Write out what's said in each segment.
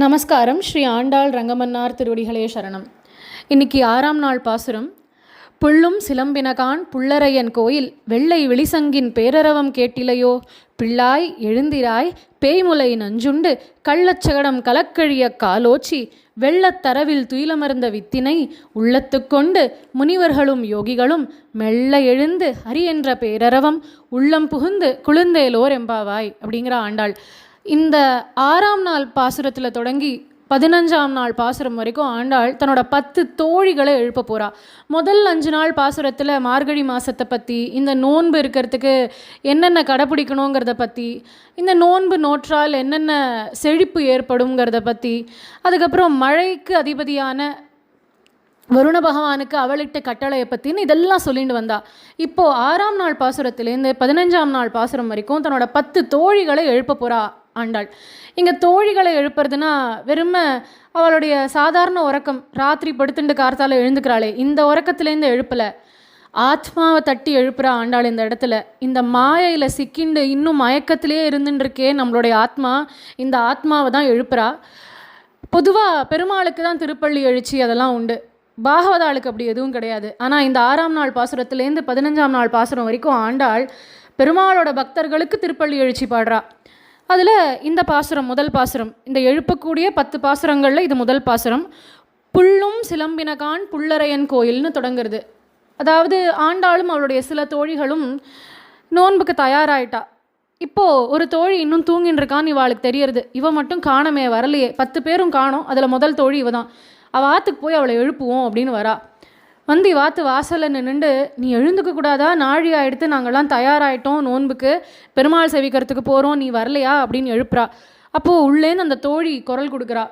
நமஸ்காரம். ஸ்ரீ ஆண்டாள் ரங்கமன்னார் திருவடிகளே சரணம். இன்னைக்கு 6ஆம் நாள் பாசுரம். புள்ளும் சிலம்பினகான் புள்ளரையன் கோயில் வெள்ளை வெளிசங்கின் பேரரவம் கேட்டிலையோ, பிள்ளாய் எழுந்திராய் பேய்முலை நஞ்சுண்டு கள்ளச்சகடம் கலக்கழிய காலோச்சி வெள்ளத்தரவில் துயிலமர்ந்த வித்தினை உள்ளத்துக்கொண்டு முனிவர்களும் யோகிகளும் மெல்ல எழுந்து ஹரி என்ற பேரரவம் உள்ளம் புகுந்து குளிர்ந்தேலோர் எம்பாவாய் அப்படிங்கிற ஆண்டாள். இந்த 6ஆம் நாள் பாசுரத்தில் தொடங்கி 15ஆம் நாள் பாசுரம் வரைக்கும் ஆண்டாள் தன்னோட 10 தோழிகளை எழுப்ப போகிறா. முதல் 5 நாள் பாசுரத்தில் மார்கழி மாதத்தை பற்றி, இந்த நோன்பு இருக்கிறதுக்கு என்னென்ன கடைப்பிடிக்கணுங்கிறத பற்றி, இந்த நோன்பு நோற்றால் என்னென்ன செழிப்பு ஏற்படுங்கிறத பற்றி, அதுக்கப்புறம் மழைக்கு அதிபதியான வருண பகவானுக்கு அவளிட்ட கட்டளையை பற்றின்னு இதெல்லாம் சொல்லிட்டு வந்தா. இப்போது 6ஆம் நாள் பாசுரத்துலேருந்து 15ஆம் நாள் பாசுரம் வரைக்கும் தன்னோட 10 தோழிகளை எழுப்ப போகிறா ஆண்டாள். இங்கே தோழிகளை எழுப்புறதுனா வெறுமை அவளுடைய சாதாரண உறக்கம், ராத்திரி படுத்துண்டு கார்த்தால எழுந்துக்கிறாளே, இந்த உறக்கத்துலேருந்து எழுப்பலை, ஆத்மாவை தட்டி எழுப்புறா ஆண்டாள் இந்த இடத்துல. இந்த மாயையில் சிக்கிண்டு இன்னும் மயக்கத்திலே இருந்துருக்கே நம்மளுடைய ஆத்மா, இந்த ஆத்மாவை தான் எழுப்புறா. பொதுவாக பெருமாளுக்கு தான் திருப்பள்ளி எழுச்சி அதெல்லாம் உண்டு, பாகவதாளுக்கு அப்படி எதுவும் கிடையாது. ஆனால் இந்த 6ஆம் நாள் பாசுரத்துலேருந்து 15ஆம் நாள் பாசுரம் வரைக்கும் ஆண்டாள் பெருமாளோட பக்தர்களுக்கு திருப்பள்ளி எழுச்சி பாடுறா. அதில் இந்த பாசுரம் முதல் பாசுரம். இந்த எழுப்பக்கூடிய 10 பாசுரங்களில் இது முதல் பாசுரம். புள்ளும் சிலம்பினகான் புள்ளரையன் கோயில்னு தொடங்குறது. அதாவது ஆண்டாளும் அவளுடைய சில தோழிகளும் நோன்புக்கு தயாராகிட்டா. இப்போது ஒரு தோழி இன்னும் தூங்கின்னு இருக்கான்னு இவாளுக்கு தெரியறது. இவ மட்டும் காணமே, வரலையே, 10 பேரும் காணோம், அதில் முதல் தோழி இவ தான். அவள் ஆற்றுக்கு போய் அவளை எழுப்புவோம் அப்படின்னு வரா. வந்து வாத்து வாசலில் நின்றுண்டு, நீ எழுந்துக்க கூடாதா, நாழி ஆகிடுத்து, நாங்கள்லாம் தயாராகிட்டோம் நோன்புக்கு, பெருமாள் சேவிக்கிறதுக்கு போகிறோம், நீ வரலையா அப்படின்னு எழுப்புறா. அப்போது உள்ளேன்னு அந்த தோழி குரல் கொடுக்குறா,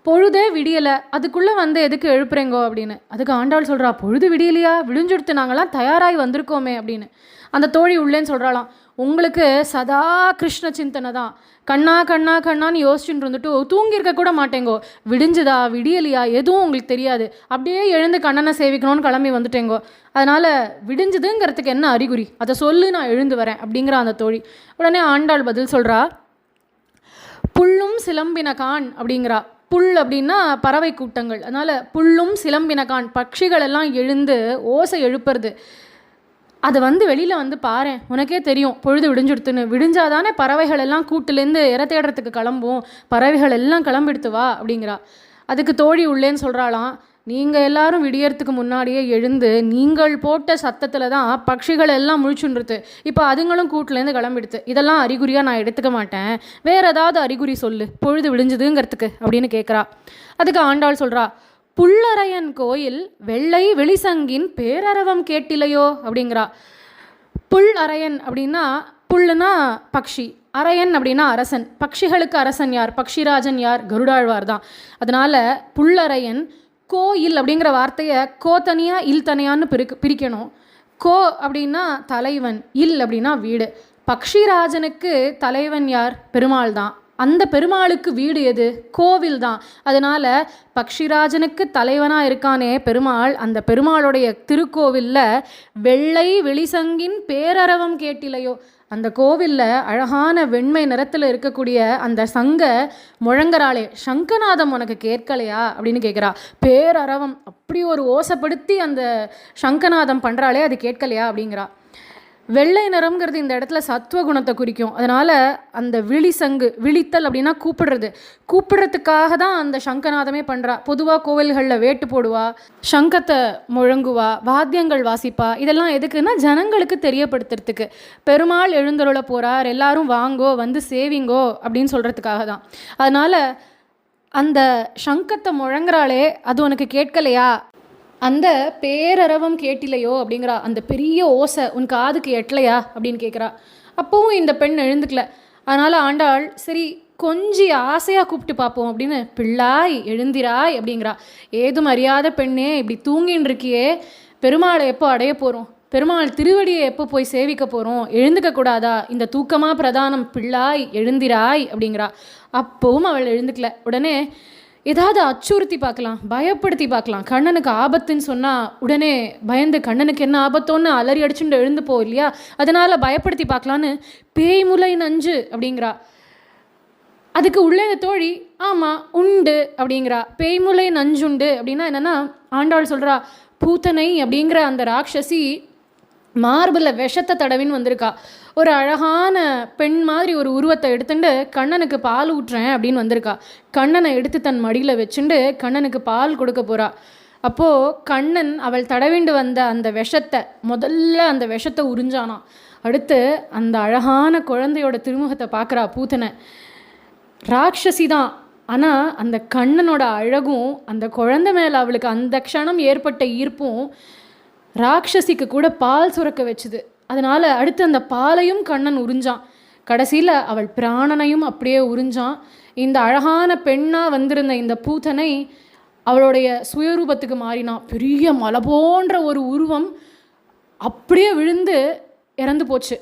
பொழுதே விடியலை, அதுக்குள்ளே வந்து எதுக்கு எழுப்புறேங்கோ அப்படின்னு. அதுக்கு ஆண்டாள் சொல்கிறா, பொழுது விடியலையா, விடிஞ்சுடுத்து, நாங்கள்லாம் தயாராகி வந்திருக்கோமே அப்படின்னு. அந்த தோழி உள்ளேன்னு சொல்கிறாளாம், உங்களுக்கு சதா கிருஷ்ண சிந்தனை தான், கண்ணா கண்ணா கண்ணான்னு யோசிச்சுட்டு இருந்துட்டு தூங்கியிருக்க கூட மாட்டேங்கோ, விடிஞ்சுதா விடியலையா எதுவும் உங்களுக்கு தெரியாது, அப்படியே எழுந்து கண்ணனை சேவிக்கணும்னு கிளம்பி வந்துட்டேங்கோ, அதனால் விடிஞ்சுதுங்கிறதுக்கு என்ன அறிகுறி, அதை சொல்லு, நான் எழுந்து வரேன் அப்படிங்கிற அந்த தோழி. உடனே ஆண்டாள் பதில் சொல்கிறா, புள்ளும் சிலம்பினகான் அப்படிங்கிறா. புல் அப்படின்னா பறவை கூட்டங்கள், அதனால் புல்லும் சிலம்பினகான் பட்சிகள் எல்லாம் எழுந்து ஓசை எழுப்புறது. அதை வந்து வெளியில் வந்து பாரு, உனக்கே தெரியும் பொழுது விடிஞ்சுடுத்துன்னு, விடிஞ்சாதானே பறவைகள் எல்லாம் கூட்டுலேருந்து இற தேடுறதுக்கு கிளம்பும், பறவைகள் எல்லாம் கிளம்பிடுத்து வா அப்படிங்கிறா. அதுக்கு தோழி உள்ளேன்னு சொல்கிறாளாம், நீங்கள் எல்லாரும் விடியறதுக்கு முன்னாடியே எழுந்து நீங்கள் போட்ட சத்தத்தில் தான் பட்சிகள் எல்லாம் முழிச்சுன்றது, இப்போ அதுங்களும் கூட்டிலேருந்து கிளம்பிடுது, இதெல்லாம் அறிகுறியாக நான் எடுத்துக்க மாட்டேன், வேறு ஏதாவது அறிகுறி சொல்லு பொழுது விடிஞ்சுதுங்கிறதுக்கு அப்படின்னு கேட்குறா. அதுக்கு ஆண்டாள் சொல்கிறா, புள்ளரையன் கோயில் வெள்ளை வெளிசங்கின் பேரரவம் கேட்டிலையோ அப்படிங்கிறா. புல் அரையன் அப்படின்னா, புல்லுனா பக்ஷி, அரையன் அப்படின்னா அரசன். பக்ஷிகளுக்கு அரசன் யார், பக்ஷிராஜன் யார், கருடாழ்வார் தான். அதனால் புல்லரையன் கோயில் அப்படிங்கிற வார்த்தையை கோ தனியாக இல் தனியான்னு பிரிக்கணும். கோ அப்படின்னா தலைவன், இல் அப்படின்னா வீடு. பக்ஷிராஜனுக்கு தலைவன் யார், பெருமாள் தான். அந்த பெருமாளுக்கு வீடு எது, கோவில் தான். அதனால் பக்ஷிராஜனுக்கு தலைவனாக இருக்கானே பெருமாள், அந்த பெருமாளுடைய திருக்கோவிலில் வெள்ளை வெளிசங்கின் பேரரவம் கேட்டிலையோ, அந்த கோவிலில் அழகான வெண்மை நிறத்தில் இருக்கக்கூடிய அந்த சங்க முழங்கராளே, சங்கநாதம் உனக்கு கேட்கலையா அப்படின்னு கேட்குறா. பேரரவம் அப்படி ஒரு ஓசைப்படுத்தி அந்த சங்கநாதம் பண்ணுறாளே, அது கேட்கலையா அப்படிங்கிறா. வெள்ளை நிறம்ங்கிறது இந்த இடத்துல சத்துவகுணத்தை குறிக்கும். அதனால் அந்த விழிசங்கு, விழித்தல் அப்படின்னா கூப்பிடுறது, கூப்பிடுறதுக்காக தான் அந்த சங்கநாதமே பண்ணுறா. பொதுவாக கோவில்களில் வேட்டு போடுவா, சங்கத்தை முழங்குவா, வாத்தியங்கள் வாசிப்பா. இதெல்லாம் எதுக்குன்னா ஜனங்களுக்கு தெரியப்படுத்துறதுக்கு, பெருமாள் எழுந்தருள போகிறார், எல்லாரும் வாங்கோ வந்து சேவிங்கோ அப்படின்னு சொல்கிறதுக்காக தான். அதனால் அந்த சங்கத்தை முழங்குறாளே, அது உனக்கு கேட்கலையா, அந்த பேரரவம் கேட்டிலையோ அப்படிங்கிறா. அந்த பெரிய ஓசை உன் காதுக்கு எட்டலையா அப்படின்னு கேட்குறா. அப்போவும் இந்த பெண் எழுந்துக்கல. அதனால் ஆண்டாள் சரி கொஞ்சம் ஆசையாக கூப்பிட்டு பார்ப்போம் அப்படின்னு, பிள்ளாய் எழுந்திராய் அப்படிங்கிறா. ஏதும் அறியாத பெண்ணே, இப்படி தூங்கின்னு இருக்கியே, பெருமாளை எப்போ அடைய போகிறோம், பெருமாள் திருவடியை எப்போ போய் சேவிக்க போகிறோம், எழுந்துக்க கூடாதா, இந்த தூக்கமாக பிரதானம், பிள்ளாய் எழுந்திராய் அப்படிங்கிறா. அப்போவும் அவள் எழுந்துக்கல. உடனே ஏதாவது அச்சுறுத்தி பார்க்கலாம், பயப்படுத்தி பார்க்கலாம், கண்ணனுக்கு ஆபத்துன்னு சொன்னால் உடனே பயந்து கண்ணனுக்கு என்ன ஆபத்தோன்னு அலறி அடிச்சுட்டு எழுந்து போ இல்லையா, அதனால் பயப்படுத்தி பார்க்கலான்னு பேய்முலை நஞ்சு அப்படிங்கிறா. அதுக்கு உள்ளே இந்த தோழி ஆமாம் உண்டு அப்படிங்கிறா. பேய்முலை நஞ்சுண்டு அப்படின்னா என்னென்னா, ஆண்டாள் சொல்கிறா பூத்தனை அப்படிங்கிற அந்த ராட்சசி மார்பில் விஷத்தை தடவின்னு வந்திருக்கா. ஒரு அழகான பெண் மாதிரி ஒரு உருவத்தை எடுத்துட்டு கண்ணனுக்கு பால் ஊட்டுறேன் அப்படின்னு வந்திருக்கா. கண்ணனை எடுத்து தன் மடியில் வச்சுட்டு கண்ணனுக்கு பால் கொடுக்க போகிறா. அப்போது கண்ணன் அவள் தடவிண்டு வந்த அந்த விஷத்தை முதல்ல அந்த விஷத்தை உறிஞ்சானான். அடுத்து அந்த அழகான குழந்தையோட திருமுகத்தை பார்க்குறா பூத்தனை. ராட்சசி தான், ஆனால் அந்த கண்ணனோட அழகும் அந்த குழந்தை மேலே அவளுக்கு அந்த க்ஷணம் ஏற்பட்ட ஈர்ப்பும் ராட்சசிக்கு கூட பால் சுரக்க வச்சுது. அதனால் அடுத்து அந்த பாலையும் கண்ணன் உறிஞ்சான். கடைசியில் அவள் பிராணனையும் அப்படியே உறிஞ்சான். இந்த அழகான பெண்ணாக வந்திருந்த இந்த பூத்தனை அவளுடைய சுயரூபத்துக்கு மாறினான். பெரிய மலை போன்ற ஒரு உருவம் அப்படியே விழுந்து இறந்து போச்சு.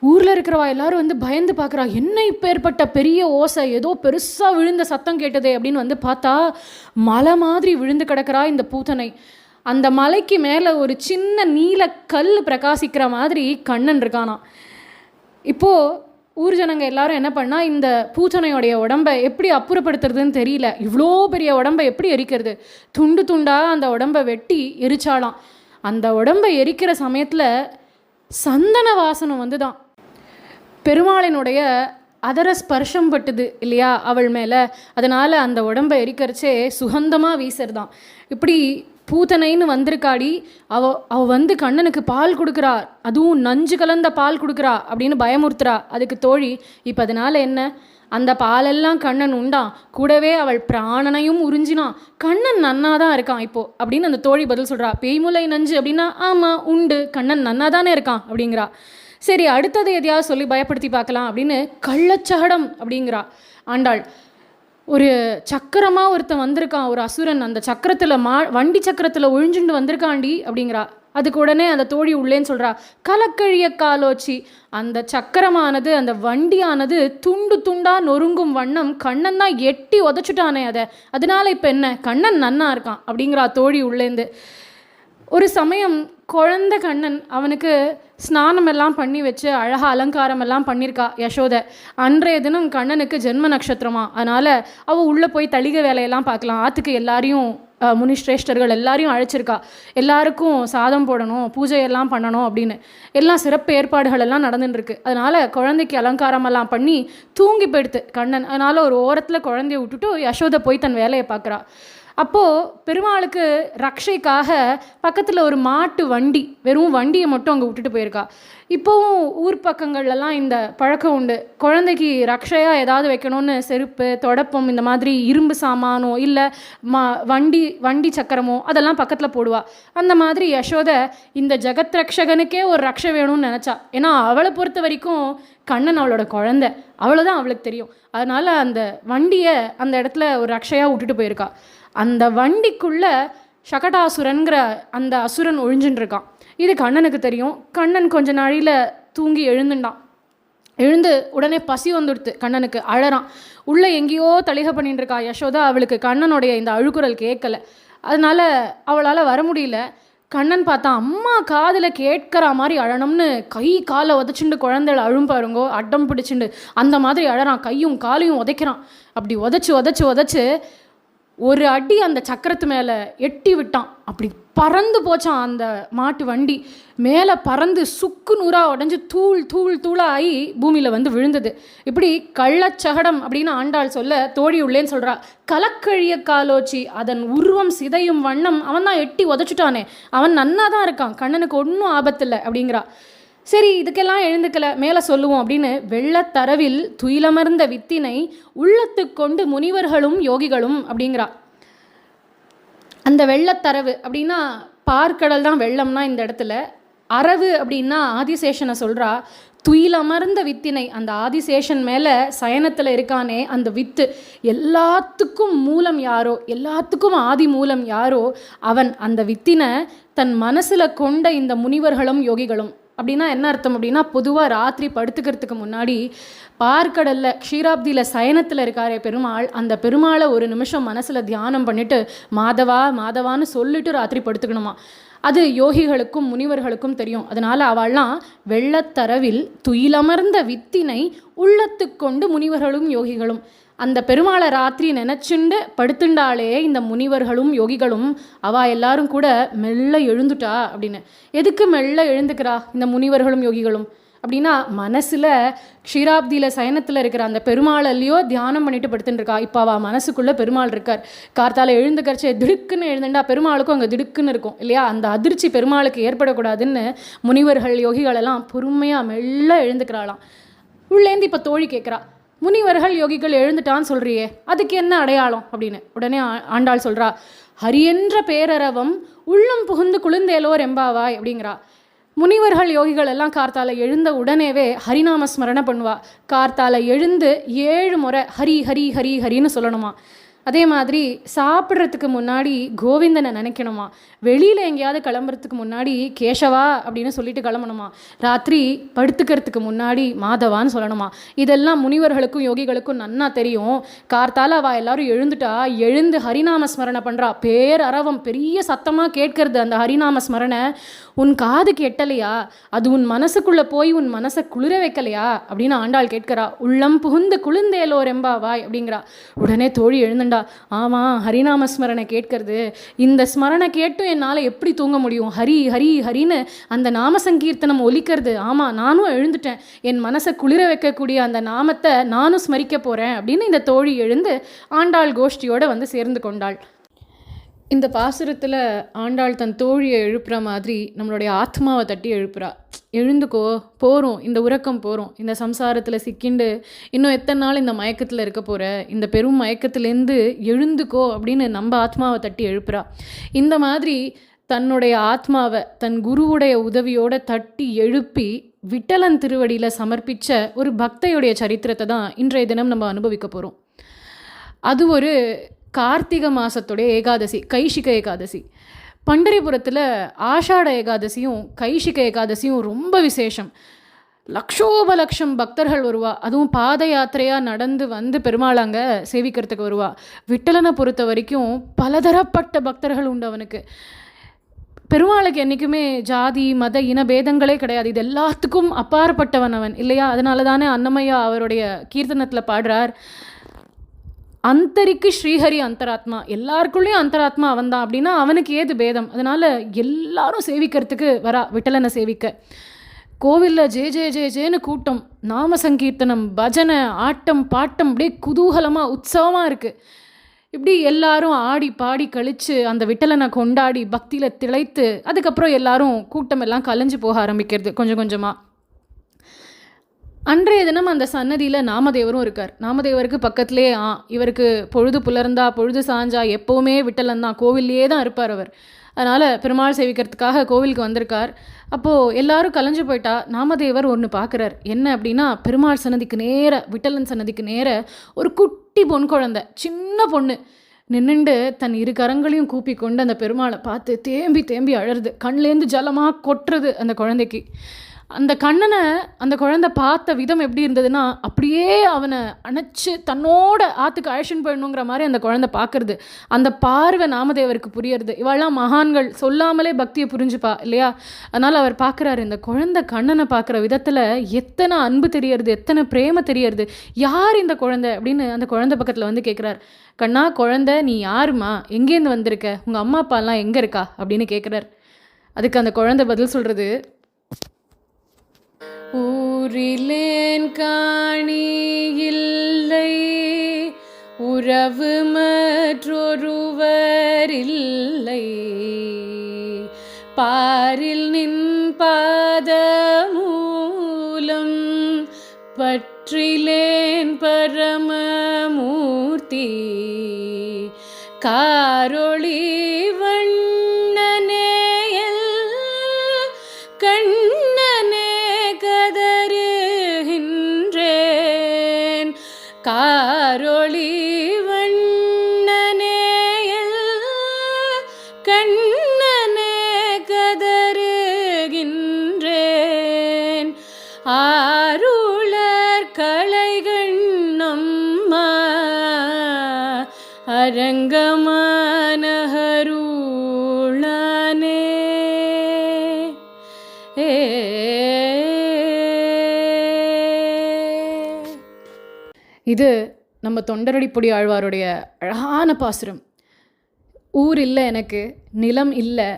ஊரில் இருக்கிறவா எல்லாரும் வந்து பயந்து பார்க்குறா, என்ன இப்போ ஏற்பட்ட பெரிய ஓசை, ஏதோ பெருசாக விழுந்த சத்தம் கேட்டதே அப்படின்னு வந்து பார்த்தா மலை மாதிரி விழுந்து கிடக்கிறா இந்த பூத்தனை. அந்த மலைக்கு மேலே ஒரு சின்ன நீல கல் பிரகாசிக்கிற மாதிரி கண்ணன் இருக்கானா. இப்போது ஊர் ஜனங்க எல்லாரும் என்ன பண்ணால், இந்த பூத்தனையோடைய உடம்பை எப்படி அப்புறப்படுத்துறதுன்னு தெரியல. இவ்வளோ பெரிய உடம்பை எப்படி எரிக்கிறது? துண்டு துண்டாக அந்த உடம்பை வெட்டி எரிச்சாலாம். அந்த உடம்பை எரிக்கிற சமயத்தில் சந்தன வாசனம் வந்து தான் பெருமாளினுடைய அதர ஸ்பர்ஷம் பட்டுது இல்லையா அவள் மேலே. அதனால் அந்த உடம்பை எரிக்கிறச்சே சுகந்தமாக வீசுறதான். இப்படி பூத்தனைன்னு வந்திருக்காடி, அவ வந்து கண்ணனுக்கு பால் கொடுக்குறா, அதுவும் நஞ்சு கலந்த பால் கொடுக்குறா அப்படின்னு பயமுறுத்துறா. அதுக்கு தோழி, இப்போ அதனால் என்ன, அந்த பாலெல்லாம் கண்ணன் உண்டான், கூடவே அவள் பிராணனையும் உறிஞ்சினான், கண்ணன் நன்னா தான் இருக்கான் இப்போது அப்படின்னு அந்த தோழி பதில் சொல்கிறா. பேய்முலை நஞ்சு அப்படின்னா ஆமாம் உண்டு, கண்ணன் நன்னா தானே இருக்கான் அப்படிங்கிறா. சரி, அடுத்தது எதையாவது சொல்லி பயப்படுத்தி பார்க்கலாம் அப்படின்னு கள்ளச்சகடம் அப்படிங்கிறா ஆண்டாள். ஒரு சக்கரமாக ஒருத்தன் வந்திருக்கான், ஒரு அசுரன், அந்த சக்கரத்தில் வண்டி சக்கரத்தில் ஒழிஞ்சுண்டு வந்திருக்காண்டி அப்படிங்கிறா. அதுக்கு உடனே அந்த தோழி உள்ளேன்னு சொல்கிறா, கலக்கழிய காலோச்சி, அந்த சக்கரமானது அந்த வண்டியானது துண்டு துண்டாக நொறுங்கும் வண்ணம் கண்ணன் தான் எட்டி உதச்சுட்டானே அதை, அதனால இப்போ என்ன, கண்ணன் நன்னா இருக்கான் அப்படிங்கிறா தோழி உள்ளேந்து. ஒரு சமயம் குழந்தை கண்ணன் அவனுக்கு ஸ்நானமெல்லாம் பண்ணி வச்சு அழகாக அலங்காரமெல்லாம் பண்ணியிருக்கா யசோதை. அன்றைய தினம் கண்ணனுக்கு ஜென்ம நட்சத்திரமா, அதனால் அவள் உள்ளே போய் தளிகை வேலையெல்லாம் பார்க்கலாம். ஆற்றுக்கு எல்லாரையும் முனிஸ்ரேஷ்டர்கள் எல்லாரையும் அழைச்சிருக்கா. எல்லாருக்கும் சாதம் போடணும், பூஜையெல்லாம் பண்ணணும் அப்படின்னு எல்லாம் சிறப்பு ஏற்பாடுகள் எல்லாம் நடந்துட்டுருக்கு. அதனால் குழந்தைக்கு அலங்காரமெல்லாம் பண்ணி தூங்கி போயிடுத்து கண்ணன். அதனால் ஒரு ஓரத்தில் குழந்தைய விட்டுட்டு யசோதை போய் தன் வேலையை பார்க்குறா. அப்போது பெருமாளுக்கு ரக்ஷைக்காக பக்கத்தில் ஒரு மாட்டு வண்டி, வெறும் வண்டியை மட்டும் அங்கே விட்டுட்டு போயிருக்கா. இப்போவும் ஊர் பக்கங்கள்லாம் இந்த பழக்கம் உண்டு, குழந்தைக்கு ரக்ஷையாக ஏதாவது வைக்கணும்னு செருப்பு, தொடப்பம், இந்த மாதிரி இரும்பு சாமானோ இல்லை வண்டி சக்கரமோ அதெல்லாம் பக்கத்தில் போடுவா. அந்த மாதிரி யசோதை இந்த ஜெகத் ரக்ஷகனுக்கே ஒரு ரக்ஷை வேணும்னு நினச்சா. ஏன்னா அவளை பொறுத்த வரைக்கும் கண்ணன் அவளோட குழந்தை, அவ்வளோதான் அவளுக்கு தெரியும். அதனால் அந்த வண்டியை அந்த இடத்துல ஒரு ரக்ஷையாக விட்டுட்டு போயிருக்கா. அந்த வண்டிக்குள்ளே சகடாசுரன்கிற அந்த அசுரன் ஒழிஞ்சுட்டு இருக்கான். இது கண்ணனுக்கு தெரியும். கண்ணன் கொஞ்ச நாளில் தூங்கி எழுந்துட்டான். எழுந்து உடனே பசி வந்துடுத்து கண்ணனுக்கு, அழறான். உள்ளே எங்கேயோ தளிகை பண்ணிட்டு இருக்கா யசோதா. அவளுக்கு கண்ணனுடைய இந்த அழுக்குறல் கேட்கலை, அதனால் அவளால் வர முடியல. கண்ணன் பார்த்தா அம்மா காதில் கேட்குற மாதிரி அழணும்னு கை காலை உதச்சுண்டு குழந்தைகளை அழும் பாருங்கோ, அட்டம் பிடிச்சிண்டு அந்த மாதிரி அழறான். கையும் காலையும் உதைக்கிறான். அப்படி உதச்சு ஒரு அடி அந்த சக்கரத்து மேலே எட்டி விட்டான். அப்படி பறந்து போச்சான் அந்த மாட்டு வண்டி. மேலே பறந்து சுக்கு நூறாக உடஞ்சி தூளாகி பூமியில் வந்து விழுந்தது. இப்படி கள்ளச்சகடம் அப்படின்னு ஆண்டாள் சொல்ல தோழி உள்ளேன்னு சொல்கிறா. கலக்கழிய காலோச்சி, அதன் உருவம் சிதையும் வண்ணம் அவன் தான் எட்டி உதச்சுட்டானே, அவன் நன்னா தான் இருக்கான், கண்ணனுக்கு ஒன்றும் ஆபத்தில்லை அப்படிங்கிறா. சரி, இதுக்கெல்லாம் எழுந்துக்கல, மேலே சொல்லுவோம் அப்படின்னு வெள்ளத்தரவில் துயிலமர்ந்த வித்தினை உள்ளத்து கொண்டு முனிவர்களும் யோகிகளும் அப்படிங்கிறா. அந்த வெள்ளத்தரவு அப்படின்னா பார்க்கடல் தான் வெள்ளம்னா இந்த இடத்துல. அரவு அப்படின்னா ஆதிசேஷனை சொல்கிறா. துயிலமர்ந்த வித்தினை, அந்த ஆதிசேஷன் மேலே சயனத்தில் இருக்கானே அந்த வித்து, எல்லாத்துக்கும் மூலம் யாரோ, எல்லாத்துக்கும் ஆதி மூலம் யாரோ அவன். அந்த வித்தினை தன் மனசில் கொண்ட இந்த முனிவர்களும் யோகிகளும், அப்படின்னா என்ன அர்த்தம் அப்படின்னா, பொதுவாக ராத்திரி படுத்துக்கிறதுக்கு முன்னாடி பார்க்கடலில் க்ஷீராப்தியில் சயனத்தில் இருக்காரே பெருமாள், அந்த பெருமாளை ஒரு நிமிஷம் மனசில் தியானம் பண்ணிவிட்டு மாதவா மாதவான்னு சொல்லிட்டு ராத்திரி படுத்துக்கணுமா. அது யோகிகளுக்கும் முனிவர்களுக்கும் தெரியும். அதனால் அவள்லாம் வெள்ளத்தரவில் துயிலமர்ந்த வித்தினை உள்ளத்துக் கொண்டு முனிவர்களும் யோகிகளும் அந்த பெருமாளை ராத்திரி நினச்சிண்டு படுத்துண்டாலே இந்த முனிவர்களும் யோகிகளும் அவள் எல்லாரும் கூட மெல்ல எழுந்துட்டா அப்படின்னு. எதுக்கு மெல்ல எழுந்துக்கிறா இந்த முனிவர்களும் யோகிகளும் அப்படின்னா, மனசில் க்ஷீராப்தியில் சயனத்தில் இருக்கிற அந்த பெருமாளையோ தியானம் பண்ணிட்டு படுத்துட்டுருக்கா. இப்போ அவள் மனசுக்குள்ளே பெருமாள் இருக்கார். கார்த்தால எழுந்துக்கரிச்சே திடுக்குன்னு எழுந்துண்டா பெருமாளுக்கும் அங்கே திடுக்குன்னு இருக்கும் இல்லையா. அந்த அதிர்ச்சி பெருமாளுக்கு ஏற்படக்கூடாதுன்னு முனிவர்கள் யோகிகளெல்லாம் பொறுமையாக மெல்ல எழுந்துக்கிறாளாம். உள்ளேந்து இப்போ தோழி கேட்குறா, முனிவர்கள் யோகிகள் எழுந்துட்டான்னு சொல்கிறியே, அதுக்கு என்ன அடையாளம் அப்படின்னு. உடனே ஆண்டாள் சொல்கிறா, ஹரியென்ற பேரரவம் உள்ளம் புகுந்து குளிர்ந்தேலோர் எம்பாவாய் அப்படிங்கிறா. முனிவர்கள் யோகிகள் எல்லாம் கார்த்தால எழுந்த உடனேவே ஹரிநாம ஸ்மரணை பண்ணுவா. கார்த்தால எழுந்து 7 முறை ஹரி ஹரி ஹரி ஹரின்னு சொல்லணுமா. அதே மாதிரி சாப்பிட்றதுக்கு முன்னாடி கோவிந்தனை நினைக்கணுமா. வெளியில் எங்கேயாவது கிளம்புறதுக்கு முன்னாடி கேசவா அப்படின்னு சொல்லிட்டு கிளம்பணுமா. ராத்திரி படுத்துக்கிறதுக்கு முன்னாடி மாதவான்னு சொல்லணுமா. இதெல்லாம் முனிவர்களுக்கும் யோகிகளுக்கும் நன்னா தெரியும். கார்த்தால அவள் எல்லாரும் எழுந்துட்டா, எழுந்து ஹரிநாம ஸ்மரணை பண்ணுறா. பேரரவம் பெரிய சத்தமாக கேட்கறது அந்த ஹரிநாம ஸ்மரணை. உன் காதுக்கு எட்டலையா, அது உன் மனசுக்குள்ளே போய் உன் மனசை குளிர வைக்கலையா அப்படின்னு ஆண்டாள் கேட்கிறா. உள்ளம் புகுந்து குளிர்ந்தேலோ ரெம்பாவாய் அப்படிங்கிறா. உடனே தோழி எழுந்துண்டா, ஆமாம் ஹரிநாம ஸ்மரணை கேட்கறது, இந்த ஸ்மரணை கேட்டும் என்னால் எப்படி தூங்க முடியும், ஹரி ஹரி ஹரின்னு அந்த நாம சங்கீர்த்தனம் ஒலிக்கிறது. ஆமாம் நானும் எழுந்துட்டேன், என் மனசை குளிர வைக்கக்கூடிய அந்த நாமத்தை நானும் ஸ்மரிக்க போகிறேன் அப்படின்னு இந்த தோழி எழுந்து ஆண்டாள் கோஷ்டியோடு வந்து சேர்ந்து கொண்டாள். இந்த பாசுரத்தில் ஆண்டாள் தன் தோழியை எழுப்புற மாதிரி நம்மளுடைய ஆத்மாவை தட்டி எழுப்புறா. எழுந்துக்கோ, போகிறோம், இந்த உறக்கம் போகிறோம், இந்த சம்சாரத்தில் சிக்கிண்டு இன்னும் எத்தனை நாள் இந்த மயக்கத்தில் இருக்க போகிற, இந்த பெரும் மயக்கத்துலேருந்து எழுந்துக்கோ அப்படின்னு நம்ம ஆத்மாவை தட்டி எழுப்புறா. இந்த மாதிரி தன்னுடைய ஆத்மாவை தன் குருவுடைய உதவியோடு தட்டி எழுப்பி விட்டலன் திருவடியில் சமர்ப்பித்த ஒரு பக்தையுடைய சரித்திரத்தை தான் இன்றைய தினம் நம்ம அனுபவிக்க போகிறோம். அது ஒரு கார்த்திகை மாதத்துடைய ஏகாதசி, கைஷிக ஏகாதசி. பண்டரிபுரத்தில் ஆஷாட ஏகாதசியும் கைஷிக ஏகாதசியும் ரொம்ப விசேஷம். லட்சோபலட்சம் பக்தர்கள் வருவா. அதுவும் பாத யாத்திரையாக நடந்து வந்து பெருமாள் அங்கே சேவிக்கிறதுக்கு வருவா. விட்டலனை பொறுத்த வரைக்கும் பலதரப்பட்ட பக்தர்கள் உண்டு அவனுக்கு. பெருமாளுக்கு என்றைக்குமே ஜாதி மத இன பேதங்களே கிடையாது. இது எல்லாத்துக்கும் அப்பாற்பட்டவன் அவன் இல்லையா. அதனால தானே அன்னமையா அவருடைய கீர்த்தனத்தில் பாடுறார், அந்தரிக்கு ஸ்ரீஹரி அந்தராத்மா, எல்லாருக்குள்ளேயும் அந்தராத்மா அவன் தான் அப்படின்னா அவனுக்கு ஏது பேதம். அதனால் எல்லாரும் சேவிக்கிறதுக்கு வரா விட்டலனை சேவிக்க. கோவிலில் ஜே ஜே ஜே ஜேன்னு கூட்டம், நாம சங்கீர்த்தனம், பஜனை, ஆட்டம் பாட்டம், அப்படியே குதூகலமாக உற்சவமாக இருக்குது. இப்படி எல்லாரும் ஆடி பாடி கழித்து அந்த விட்டலனை கொண்டாடி பக்தியில் திளைத்து அதுக்கப்புறம் எல்லாரும் கூட்டம் எல்லாம் கலைஞ்சு போக ஆரம்பிக்கிறது கொஞ்சம் கொஞ்சமாக. அன்றைய தினம் அந்த சன்னதியில் நாமதேவரும் இருக்கார். நாமதேவருக்கு பக்கத்துலேயே இவருக்கு பொழுது புலர்ந்தா பொழுது சாஞ்சா எப்போவுமே விட்டலன் தான், கோவில்லையே தான் இருப்பார் அவர். அதனால் பெருமாள் சேவிக்கிறதுக்காக கோவிலுக்கு வந்திருக்கார். அப்போது எல்லாரும் கலைஞ்சு போயிட்டா நாமதேவர் ஒன்று பார்க்குறார். என்ன அப்படின்னா, பெருமாள் சன்னதிக்கு நேர, விட்டலன் சன்னதிக்கு நேர ஒரு குட்டி பொன் குழந்தை, சின்ன பொண்ணு நின்றுண்டு தன் 2 கரங்களையும் கூப்பி கொண்டு அந்த பெருமாளை பார்த்து தேம்பி தேம்பி அழறது. கண்லேருந்து ஜலமாக கொட்டுறது அந்த குழந்தைக்கு. அந்த கண்ணனை அந்த குழந்தை பார்த்த விதம் எப்படி இருந்ததுன்னா, அப்படியே அவனை அணைச்சி தன்னோட ஆற்றுக்கு அழைச்சின்னு போயிடணுங்கிற மாதிரி அந்த குழந்தை பார்க்குறது. அந்த பார்வை நாமதேவருக்கு புரியறது. இவெல்லாம் மகான்கள் சொல்லாமலே பக்தியை புரிஞ்சுப்பா இல்லையா. அதனால் அவர் பார்க்குறாரு, இந்த குழந்தை கண்ணனை பார்க்குற விதத்தில் எத்தனை அன்பு தெரியறது, எத்தனை பிரேம தெரியறது, யார் இந்த குழந்தை அப்படின்னு அந்த குழந்தை பக்கத்தில் வந்து கேட்குறார். கண்ணா குழந்தை, நீ யாருமா, எங்கேருந்து வந்திருக்க, உங்கள் அம்மா அப்பாலாம் எங்கே இருக்கா அப்படின்னு கேட்குறார். அதுக்கு அந்த குழந்தை பதில் சொல்கிறது, ஊரிலேன் காணி இல்லை, உறவு மற்றொருவர் இல்லை, பாரில் நின் பாத மூலம் பற்றிலேன் பரமமூர்த்தி, காரொளி வண்ணனேயல் கண்ணனே கதறுகின்றேன், காரொளி வண்ணனேயல் கண்ணனே கதறுகின்றேன். ரங்கமனஹருளானே இது நம்ம தொண்டரடிப்பொடி ஆழ்வாருடைய அழகான பாசுரம். ஊர் இல்லை, எனக்கு நிலம் இல்லை,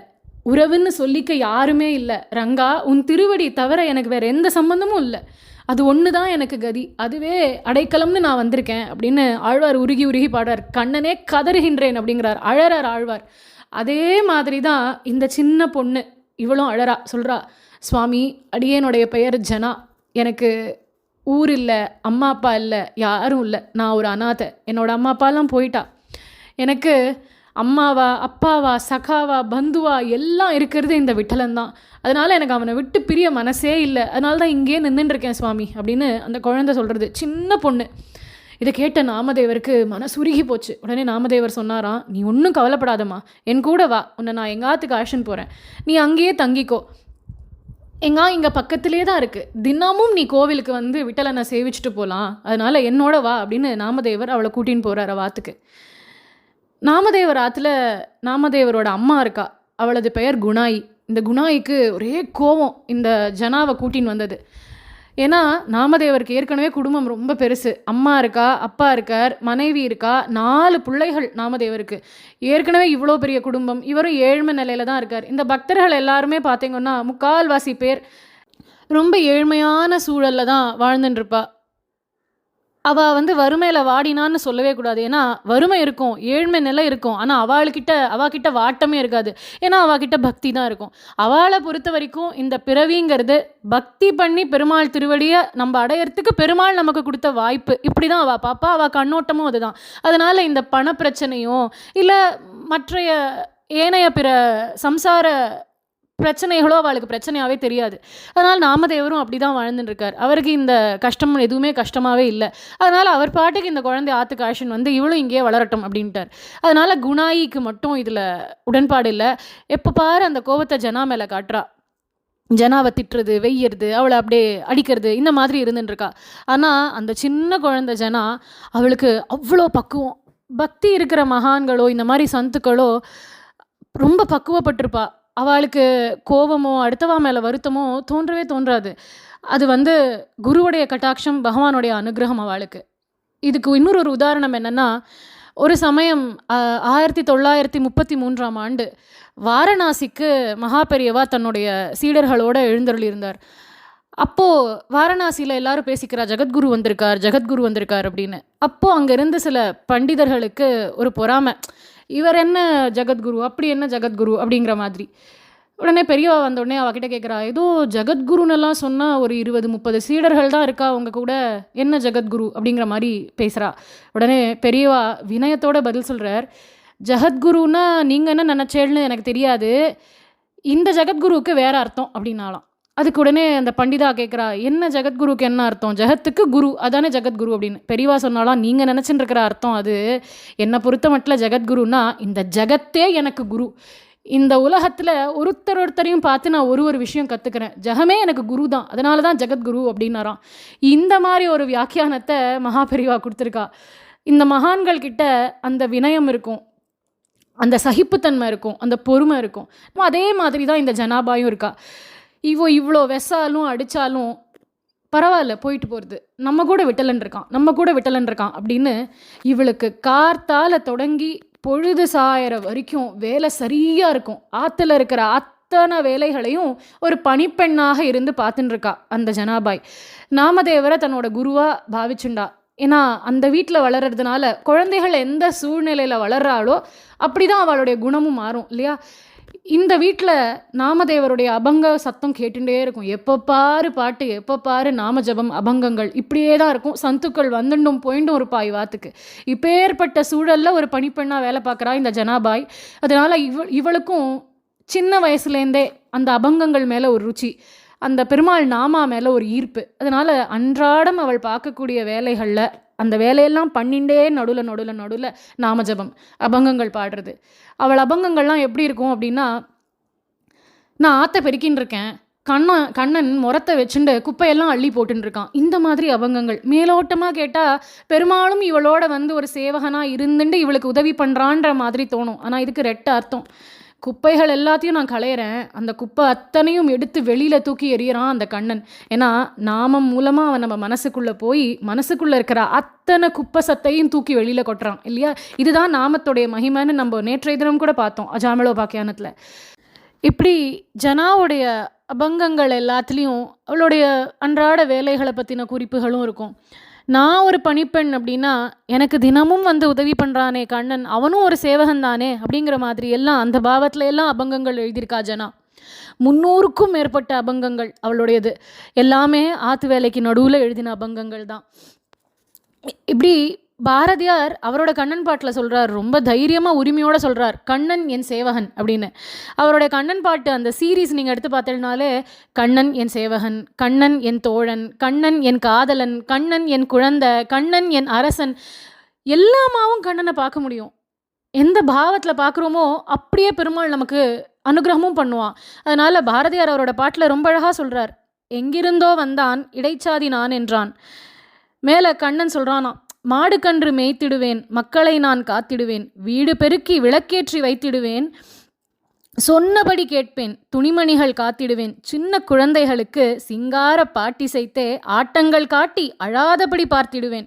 உறவுன்னு சொல்லிக்க யாருமே இல்லை, ரங்கா உன் திருவடி தவிர எனக்கு வேறு எந்த சம்பந்தமும் இல்லை, அது ஒன்று தான் எனக்கு கதி, அதுவே அடைக்கலம்னு நான் வந்திருக்கேன் அப்படின்னு ஆழ்வார் உருகி உருகி பாடுறார். கண்ணனே கதறுகின்றேன் அப்படிங்கிறார், அழறார் ஆழ்வார். அதே மாதிரி தான் இந்த சின்ன பொண்ணு இவளும் அழறா, சொல்கிறா, சுவாமி அடியேனுடைய பெயர் ஜனா, எனக்கு ஊர் இல்லை, அம்மா அப்பா இல்லை, யாரும் இல்லை, நான் ஒரு அநாதை, என்னோடய அம்மா அப்பாலாம் போயிட்டா, எனக்கு அம்மாவா அப்பாவா சகாவா பந்துவா எல்லாம் இருக்கிறது இந்த விட்டலன்தான், அதனால் எனக்கு அவனை விட்டு பிரிய மனசே இல்லை, அதனால தான் இங்கேயே நின்றுருக்கேன் சுவாமி அப்படின்னு அந்த குழந்தை சொல்கிறது. சின்ன பொண்ணு. இதை கேட்ட நாமதேவருக்கு மனசுருகி போச்சு. உடனே நாமதேவர் சொன்னாராம், நீ ஒன்றும் கவலைப்படாதம்மா, என் கூட வா, உன்னை நான் எங்காத்துக்கு அழைச்சின்னு போகிறேன், நீ அங்கேயே தங்கிக்கோ, இங்கே பக்கத்துலேயே தான் இருக்குது, தினமும் நீ கோவிலுக்கு வந்து விட்டலனை சேவிச்சுட்டு போகலாம், அதனால் என்னோட வா அப்படின்னு நாமதேவர் அவளை கூட்டின்னு போகிறார் வாத்துக்கு. நாமதேவர் ஆற்றுல நாமதேவரோட அம்மா இருக்கா, அவளது பெயர் குணாயி. இந்த குணாயிக்கு ஒரே கோபம் இந்த ஜனாவை கூட்டின்னு வந்தது. ஏன்னா நாமதேவருக்கு ஏற்கனவே குடும்பம் ரொம்ப பெருசு, அம்மா இருக்கா, அப்பா இருக்கார், மனைவி இருக்கா, 4 பிள்ளைகள் நாமதேவருக்கு. ஏற்கனவே இவ்வளோ பெரிய குடும்பம், இவரும் ஏழ்மை நிலையில தான் இருக்கார். இந்த பக்தர்கள் எல்லாருமே பார்த்தீங்கன்னா முக்கால்வாசி பேர் ரொம்ப ஏழ்மையான சூழலில் தான் வாழ்ந்துட்டுருப்பா. அவள் வந்து வறுமையில் வாடினான்னு சொல்லவே கூடாது, ஏன்னா வறுமை இருக்கும், ஏழ்மை நிலை இருக்கும், ஆனால் அவகிட்ட வாட்டமே இருக்காது, ஏன்னா அவகிட்ட பக்தி தான் இருக்கும். அவளை பொறுத்த வரைக்கும் இந்த பிறவிங்கிறது பக்தி பண்ணி பெருமாள் திருவடியை நம்ம அடையிறதுக்கு பெருமாள் நமக்கு கொடுத்த வாய்ப்பு, இப்படி தான் அவள் பாப்பா, அவள் கண்ணோட்டமும் அதுதான். அதனால் இந்த பணப்பிரச்சனையோ இல்லை மற்றைய ஏனைய பிற சம்சார பிரச்சனைகளோ அவளுக்கு பிரச்சனையாகவே தெரியாது. அதனால் நாமதேவரும் அப்படி தான் வாழ்ந்துட்டுருக்கார். அவருக்கு இந்த கஷ்டம் எதுவுமே கஷ்டமாகவே இல்லை. அதனால் அவர் பாட்டுக்கு இந்த குழந்தை ஆத்துக்கு ஆஷன் வந்து இவளும் இங்கேயே வளரட்டும் அப்படின்ட்டார். அதனால் குணாயிக்கு மட்டும் இதில் உடன்பாடு இல்லை. எப்போ பாரு அந்த கோபத்தை ஜனா மேலே காட்டுறா, ஜனாவை திட்டுறது, வெய்யறது, அவளை அப்படியே அடிக்கிறது, இந்த மாதிரி இருந்துட்டுருக்கா. ஆனால் அந்த சின்ன குழந்தை ஜனா அவளுக்கு அவ்வளோ பக்குவம். பக்தி இருக்கிற மகான்களோ இந்த மாதிரி சந்துக்களோ ரொம்ப பக்குவப்பட்டிருப்பா. அவளுக்கு கோபமோ அடுத்தவா மேலே வருத்தமோ தோன்றவே தோன்றாது. அது வந்து குருவுடைய கட்டாட்சம், பகவானுடைய அனுகிரகம் அவளுக்கு. இதுக்கு இன்னொரு உதாரணம் என்னென்னா, ஒரு சமயம் 1933ஆம் ஆண்டு வாரணாசிக்கு மகாபெரியவா தன்னுடைய சீடர்களோடு எழுந்தருளியிருந்தார். அப்போது வாரணாசியில் எல்லாரும் பேசிக்கிறா, ஜகத்குரு வந்திருக்கார் அப்படின்னு. அப்போது அங்கே இருந்த சில பண்டிதர்களுக்கு ஒரு பொறாமை, இவர் என்ன ஜகத்குரு, அப்படி என்ன ஜகத்குரு அப்படிங்கிற மாதிரி. உடனே பெரியவா வந்தோடனே அவகிட்ட கேட்குறா, ஏதோ ஜகத்குருன்னெல்லாம் சொன்னால் ஒரு 20-30 சீடர்கள் தான் இருக்கா அவங்க கூட, என்ன ஜகத்குரு அப்படிங்கிற மாதிரி பேசுகிறா. உடனே பெரியவா வினயத்தோட பதில் சொல்கிறார், ஜகத்குருன்னா நீங்கள் என்ன நினச்சேன்னு எனக்கு தெரியாது, இந்த ஜகத்குருவுக்கு வேறு அர்த்தம் அப்படின்னாலாம். அதுக்கு உடனே அந்த பண்டிதா கேட்குறா, என்ன ஜகத்குருக்கு என்ன அர்த்தம், ஜகத்துக்கு குரு அதானே ஜகத்குரு அப்படின்னு. பெரியவா சொன்னாலாம், நீங்கள் நினச்சின்னு இருக்கிற அர்த்தம் அது, என்னை பொறுத்த மட்டும் ஜகத்குருன்னா இந்த ஜகத்தே எனக்கு குரு, இந்த உலகத்தில் ஒருத்தரையும் பார்த்து நான் ஒரு விஷயம் கற்றுக்கிறேன், ஜகமே எனக்கு குரு தான், அதனால தான் ஜகத்குரு அப்படின்னாராம். இந்த மாதிரி ஒரு வியாக்கியானத்தை மகாபெரிவா கொடுத்துருக்கா. இந்த மகான்கள் கிட்ட அந்த வினயம் இருக்கும், அந்த சகிப்புத்தன்மை இருக்கும், அந்த பொறுமை இருக்கும். அதே மாதிரி தான் இந்த ஜனாபாயும் இருக்கா. இவ்வளோ வெசாலும் அடித்தாலும் பரவாயில்ல, போயிட்டு போகிறது, நம்ம கூட விட்டலன் இருக்கான் அப்படின்னு இவளுக்கு கார்த்தால தொடங்கி பொழுது சாயிற வரைக்கும் வேலை சரியாக இருக்கும். ஆற்றுல இருக்கிற அத்தனை வேலைகளையும் ஒரு பணிப்பெண்ணாக இருந்து பார்த்துன்னு இருக்கா அந்த ஜனாபாய். நாமதேவரை தன்னோட குருவாக பாவிச்சுண்டா. ஏன்னா அந்த வீட்டில் வளர்கிறதுனால குழந்தைகள் எந்த சூழ்நிலையில் வளர்றாளோ அப்படி தான் அவளுடைய குணமும் மாறும் இல்லையா. இந்த வீட்டில் நாமதேவருடைய அபங்க சத்தம் கேட்டுட்டே இருக்கும், எப்போ பாரு பாட்டு, எப்போ பாரு நாம ஜபம், அபங்கங்கள் இப்படியே தான் இருக்கும். சந்துக்கள் வந்துட்டும் போயிட்டும் இருப்பா இவாத்துக்கு. இப்பேற்பட்ட சூழலில் ஒரு பணிப்பெண்ணாக வேலை பார்க்குறா இந்த ஜனாபாய். அதனால் இவளுக்கும் சின்ன வயசுலேருந்தே அந்த அபங்கங்கள் மேலே ஒரு ருச்சி, அந்த பெருமாள் நாமா மேலே ஒரு ஈர்ப்பு. அதனால் அன்றாடம் அவள் பார்க்கக்கூடிய வேலைகளில் அந்த வேலையெல்லாம் பண்ணிண்டே நடுவில் நாமஜபம், அபங்கங்கள் பாடுறது. அவள் அபங்கங்கள்லாம் எப்படி இருக்கும் அப்படின்னா, நான் ஆற்றை பெருக்கின்னு இருக்கேன், கண்ணன் முரத்தை வச்சுட்டு குப்பையெல்லாம் அள்ளி போட்டுன்னு இருக்கான். இந்த மாதிரி அபங்கங்கள் மேலோட்டமாக கேட்டால் பெரும்பாலும் இவளோட வந்து ஒரு சேவகனாக இருந்துட்டு இவளுக்கு உதவி பண்ணுறான்ற மாதிரி தோணும். ஆனால் இதுக்கு ரெட்ட அர்த்தம். குப்பைகள் எல்லாத்தையும் நான் களையிறேன், அந்த குப்பை அத்தனையும் எடுத்து வெளியில் தூக்கி எறிகிறான் அந்த கண்ணன். ஏன்னா நாமம் மூலமாக அவன் நம்ம மனசுக்குள்ளே போய் மனசுக்குள்ளே இருக்கிற அத்தனை குப்பை சத்தையும் தூக்கி வெளியில் கொட்டுறான் இல்லையா? இதுதான் நாமத்துடைய மகிமைன்னு நம்ம நேற்றைய தினம் கூட பார்த்தோம் அஜாமிளோபாக்கியானத்தில். இப்படி ஜனாவுடைய அபங்கங்கள் எல்லாத்துலேயும் அவளுடைய அன்றாட வேலைகளை பற்றின குறிப்புகளும் இருக்கும். நான் ஒரு பணிப்பெண் அப்படின்னா எனக்கு தினமும் வந்து உதவி பண்ணுறானே கண்ணன், அவனும் ஒரு சேவகன் தானே அப்படிங்கிற மாதிரி எல்லாம் அந்த பாவத்தில் எல்லாம் அபங்கங்கள் எழுதியிருக்கா ஜனா. 300க்கும் மேற்பட்ட அபங்கங்கள் அவளுடையது. எல்லாமே ஆற்று வேலைக்கு நடுவில் எழுதின அபங்கங்கள் தான். இப்படி பாரதியார் அவரோட கண்ணன் பாட்டில் சொல்கிறார், ரொம்ப தைரியமாக உரிமையோடு சொல்கிறார், கண்ணன் என் சேவகன் அப்படின்னு. அவருடைய கண்ணன் பாட்டு அந்த சீரீஸ் நீங்கள் எடுத்து பார்த்தீங்கனாலே கண்ணன் என் சேவகன், கண்ணன் என் தோழன், கண்ணன் என் காதலன், கண்ணன் என் குழந்தை, கண்ணன் என் அரசன், எல்லாமாவும் கண்ணனை பார்க்க முடியும். எந்த பாவத்தில் பார்க்குறோமோ அப்படியே பெருமாள் நமக்கு அனுகிரகமும் பண்ணுவான். அதனால் பாரதியார் அவரோட பாட்டில் ரொம்ப அழகாக சொல்கிறார், எங்கிருந்தோ வந்தான் இடைச்சாதி நான் என்றான். மேலே கண்ணன் சொல்கிறானா, மாடு கன்று மேய்த்திடுவேன், மக்களை நான் காத்திடுவேன், வீடு பெருக்கி விளக்கேற்றி வைத்திடுவேன், சொன்னபடி கேட்பேன், துணிமணிகள் காத்திடுவேன், சின்ன குழந்தைகளுக்கு சிங்கார பாட்டிசைத்தே ஆட்டங்கள் காட்டி அழாதபடி பார்த்திடுவேன்,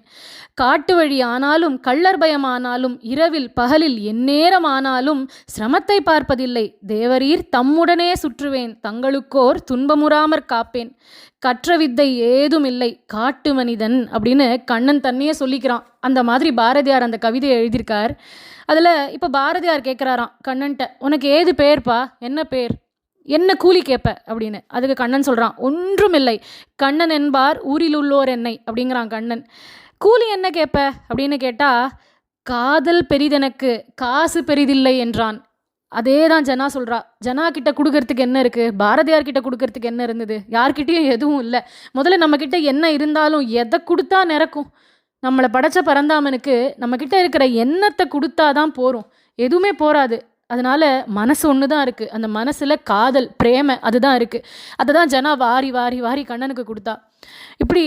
காட்டு வழி ஆனாலும் கள்ளர் பயமானாலும் இரவில் பகலில் எந்நேரம் ஆனாலும் சிரமத்தை பார்ப்பதில்லை, தேவரீர் தம்முடனே சுற்றுவேன், தங்களுக்கோர் துன்பமுறாமற் காப்பேன், கற்ற வித்தை ஏதும் இல்லை காட்டு மனிதன் அப்படின்னு கண்ணன் தன்னையே சொல்லிக்கிறான். அந்த மாதிரி பாரதியார் அந்த கவிதையை எழுதியிருக்கார். அதில் இப்போ பாரதியார் கேட்குறாராம் கண்ணன்ட்ட, உனக்கு ஏது பேர்ப்பா, என்ன பேர், என்ன கூலி கேட்ப அப்படின்னு. அதுக்கு கண்ணன் சொல்கிறான், ஒன்றும் இல்லை, கண்ணன் என்பார் ஊரில் உள்ளோர் என்னை அப்படிங்கிறான் கண்ணன். கூலி என்ன கேட்ப அப்படின்னு கேட்டால், காதல் பெரிதெனக்கு காசு பெரிதில்லை என்றான். அதே தான் ஜனா சொல்கிறா. ஜனா கிட்ட கொடுக்கறதுக்கு என்ன இருக்குது, பாரதியார் கிட்ட கொடுக்கறதுக்கு என்ன இருந்தது, யார்கிட்டையும் எதுவும் இல்லை. முதல்ல நம்மக்கிட்ட என்ன இருந்தாலும் எதை கொடுத்தா நிறக்கும். நம்மளை படைச்ச பரந்தாமனுக்கு நம்மக்கிட்ட இருக்கிற எண்ணத்தை கொடுத்தா தான் போகிறோம், எதுவுமே போகாது. அதனால் மனசு ஒன்று தான் இருக்குது, அந்த மனசில் காதல் பிரேமை அதுதான் இருக்குது. அதை தான் ஜனா வாரி வாரி வாரி கண்ணனுக்கு கொடுத்தா. இப்படி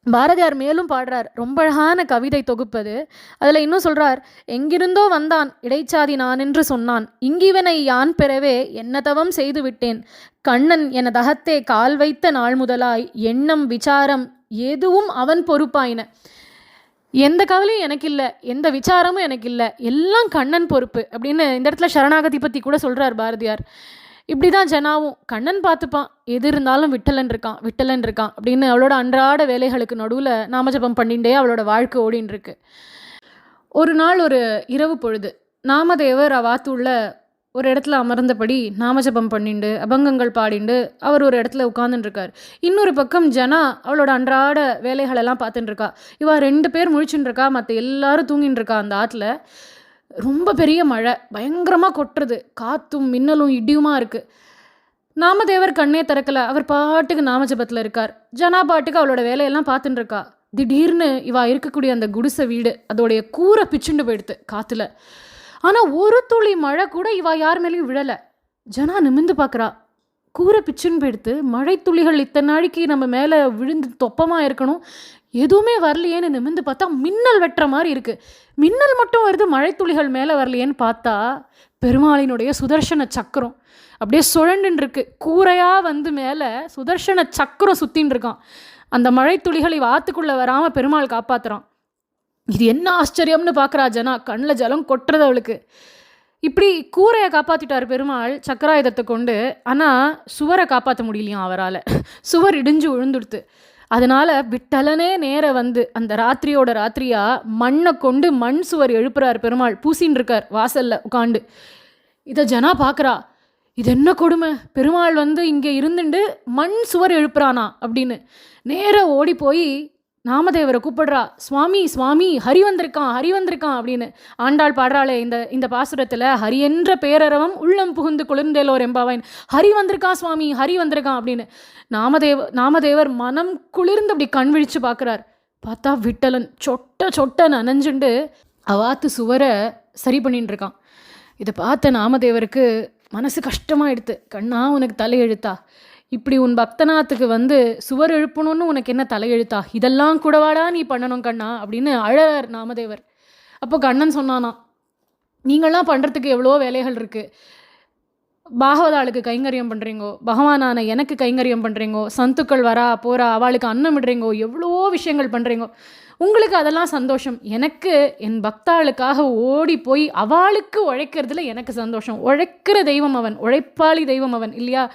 பாரதியார் மேலும் பாடுறார், ரொம்ப அழகான கவிதை தொகுப்பது. அதில் இன்னும் சொல்கிறார், எங்கிருந்தோ வந்தான் இடைச்சாதி நான் என்று சொன்னான், இங்கிவனை யான் பெறவே என்ன தவம் செய்து விட்டேன், கண்ணன் எனதகத்தே கால் வைத்த நாள் முதலாய் எண்ணம் விசாரம் எதுவும் அவன் பொறுப்பாயின. எந்த கவலையும் எனக்கு இல்லை, எந்த விசாரமும் எனக்கு இல்லை, எல்லாம் கண்ணன் பொறுப்பு அப்படின்னு இந்த இடத்துல சரணாகதி பற்றி கூட சொல்கிறார் பாரதியார். இப்படி தான் ஜனாவும் கண்ணன் பார்த்துப்பான், எது இருந்தாலும் விட்டலன் இருக்கான் விட்டலன் இருக்கான் அப்படின்னு அவளோட அன்றாட வேலைகளுக்கு நடுவில் நாமஜபம் பண்ணிகிட்டே அவளோட வாழ்க்கை ஓடின்னு இருக்கு. ஒரு நாள் ஒரு இரவு பொழுது நாமதேவர் அவாத்துள்ள ஒரு இடத்துல அமர்ந்தபடி நாமஜபம் பண்ணிண்டு அபங்கங்கள் பாடிண்டு அவர் ஒரு இடத்துல உட்காந்துட்டுருக்கார். இன்னொரு பக்கம் ஜனா அவளோட அன்றாட வேலைகளெல்லாம் பார்த்துட்டு இருக்கா. இவா 2 பேர் முழிச்சுட்டு இருக்கா, மற்ற எல்லாரும் தூங்கின்னு இருக்கா. அந்த ஆற்றுல ரொம்ப பெரிய மழை பயங்கரமாக கொட்டுறது, காற்றும் மின்னலும் இடியுமா இருக்குது. நாமதேவர் கண்ணே திறக்கலை, அவர் பாட்டுக்கு நாமஜபத்தில் இருக்கார். ஜனா பாட்டுக்கு அவளோட வேலையெல்லாம் பார்த்துட்டு இருக்கா. திடீர்னு இவா இருக்கக்கூடிய அந்த குடிசை வீடு அதோடைய கூரை பிச்சுண்டு போயிடுது காற்றுல. ஆனால் ஒரு துளி மழை கூட இவா யார் மேலேயும் விழலை. ஜனா நிமிந்து பார்க்குறா, கூரை பிச்சுன்னு போயிடுத்து, மழை துளிகள் இத்தனை நாளைக்கு நம்ம மேலே விழுந்து தொப்பமாக இருக்கணும், எதுவுமே வரலையேன்னு நிமிந்து பார்த்தா மின்னல் வெட்டுற மாதிரி இருக்குது. மின்னல் மட்டும் வருது, மழை துளிகள் மேலே வரலையேன்னு பார்த்தா பெருமாளினுடைய சுதர்சன சக்கரம் அப்படியே சுழண்டுன்னு இருக்கு. கூரையாக வந்து மேலே சுதர்சன சக்கரம் சுற்றின்னு இருக்கான். அந்த மழை துளிகளை வாத்துக்குள்ளே வராமல் பெருமாள் காப்பாற்றுறான். இது என்ன ஆச்சரியம்னு பார்க்குறா ஜனா, கண்ணில் ஜலம் கொட்டுறது அவளுக்கு. இப்படி கூரையை காப்பாற்றிட்டார் பெருமாள் சக்கராயுதத்தை கொண்டு. ஆனால் சுவரை காப்பாற்ற முடியலையாம் அவரால். சுவர் இடிஞ்சு விழுந்துடுத்து. அதனால் விட்டலனே நேர வந்து அந்த ராத்திரியோட ராத்திரியாக மண்ணை கொண்டு மண் சுவர் எழுப்புறார் பெருமாள். பூசின்னு இருக்கார் வாசலில் உட்காண்டு. இதை ஜனா பார்க்குறா, இது என்ன கொடுமை, பெருமாள் வந்து இங்கே இருந்துட்டு மண் சுவர் எழுப்புறானா அப்படின்னு. நேராக ஓடி போய் நாமதேவரை கூப்பிடுறா, சுவாமி சுவாமி ஹரி வந்திருக்கான் ஹரி வந்திருக்கான் அப்படின்னு. ஆண்டாள் பாடுறாளே இந்த பாசுரத்தில், ஹரி என்ற பேரறவம் உள்ளம் புகுந்து குளிர்ந்தேலோர் எம்பாவாயின், ஹரி வந்திருக்கான் சுவாமி ஹரி வந்திருக்கான் அப்படின்னு. நாமதேவர் மனம் குளிர்ந்து அப்படி கண் விழிச்சு பார்க்குறார். பார்த்தா விட்டலன் சொட்ட நனைஞ்சுண்டு அவாத்து சுவரை சரி பண்ணிட்டு இருக்கான். இதை பார்த்த நாமதேவருக்கு மனசு கஷ்டமாக எடுத்து, கண்ணா உனக்கு தலையெழுத்தா, இப்படி உன் பக்தனாத்துக்கு வந்து சுவர் எழுப்பணும்னு உனக்கு என்ன தலையெழுத்தா? இதெல்லாம் கூடவாடா நீ பண்ணணும் கண்ணா அப்படின்னு அழறார் நாமதேவர். அப்போ கண்ணன் சொன்னானா, நீங்களாம் பண்ணுறதுக்கு எவ்வளோ வேலைகள் இருக்குது. பாகவதாளுக்கு கைங்கரியம் பண்ணுறீங்கோ, பகவானான எனக்கு கைங்கரியம் பண்ணுறீங்கோ, சந்துக்கள் வரா போகிறா அவளுக்கு அன்னம் விடுறீங்கோ, எவ்வளோ விஷயங்கள் பண்ணுறீங்கோ. உங்களுக்கு அதெல்லாம் சந்தோஷம். எனக்கு என் பக்தாளுக்காக ஓடி போய் அவளுக்கு உழைக்கிறதுல எனக்கு சந்தோஷம். உழைக்கிற தெய்வம் அவன், உழைப்பாளி தெய்வம் அவன் இல்லையா?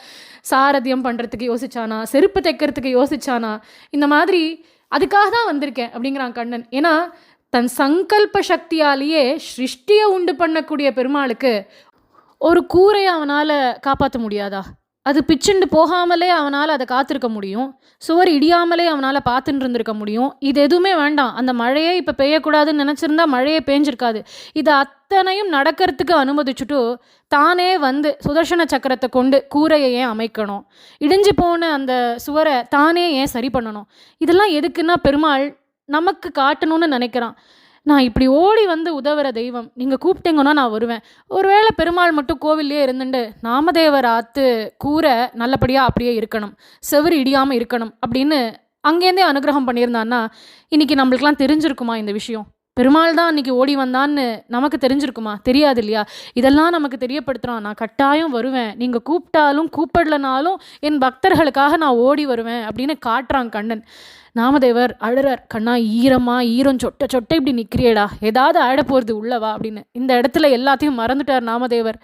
சாரதியம் பண்ணுறதுக்கு யோசிச்சானா, செருப்பு தைக்கிறதுக்கு யோசிச்சானா, இந்த மாதிரி அதுக்காக தான் வந்திருக்கேன் அப்படிங்கிறான் கண்ணன். ஏன்னா தன் சங்கல்ப சக்தியாலேயே சிருஷ்டியை உண்டு பண்ணக்கூடிய பெருமாளுக்கு ஒரு கூரையை அவனால் காப்பாற்ற முடியாதா? அது பிச்சுண்டு போகாமலே அவனால் அதை காத்திருக்க முடியும். சுவர் இடியாமலே அவனால் பார்த்துட்டு இருந்திருக்க முடியும். இது எதுவுமே வேண்டாம். அந்த மழையே இப்போ பெய்யக்கூடாதுன்னு நினச்சிருந்தா மழையே பேஞ்சிருக்காது. இது அத்தனையும் நடக்கிறதுக்கு அனுமதிச்சுட்டு தானே வந்து சுதர்சன சக்கரத்தை கொண்டு கூரையை ஏன் அமைக்கணும்? இடிஞ்சு போன அந்த சுவரை தானே ஏன் சரி பண்ணணும்? இதெல்லாம் எதுக்குன்னா பெருமாள் நமக்கு காட்டணும்னு நினைக்கிறான். நான் இப்படி ஓடி வந்து உதவுற தெய்வம், நீங்கள் கூப்பிட்டீங்கன்னா நான் வருவேன். ஒருவேளை பெருமாள் மட்டும் கோவில்லையே இருந்துட்டு நாமதேவர் ஆத்து கூரை நல்லபடியாக அப்படியே இருக்கணும், செவுறு இடியாமல் இருக்கணும் அப்படின்னு அங்கேருந்தே அனுகிரகம் பண்ணியிருந்தான்னா இன்றைக்கி நம்மளுக்கெலாம் தெரிஞ்சிருக்குமா இந்த விஷயம்? பெருமாள் தான் அன்றைக்கி ஓடி வந்தான்னு நமக்கு தெரிஞ்சிருக்குமா? தெரியாது இல்லையா? இதெல்லாம் நமக்கு தெரியப்படுத்துகிறான். நான் கட்டாயம் வருவேன், நீங்கள் கூப்பிட்டாலும் கூப்பிடலனாலும் என் பக்தர்களுக்காக நான் ஓடி வருவேன் அப்படின்னு காட்டுறான் கண்ணன். நாமதேவர் அழறார், கண்ணா ஈரம் சொட்ட சொட்ட இப்படி நிற்கிறியேடா, ஏதாவது ஆட போகிறது உள்ளவா அப்படின்னு. இந்த இடத்துல எல்லாத்தையும் மறந்துட்டார் நாமதேவர்.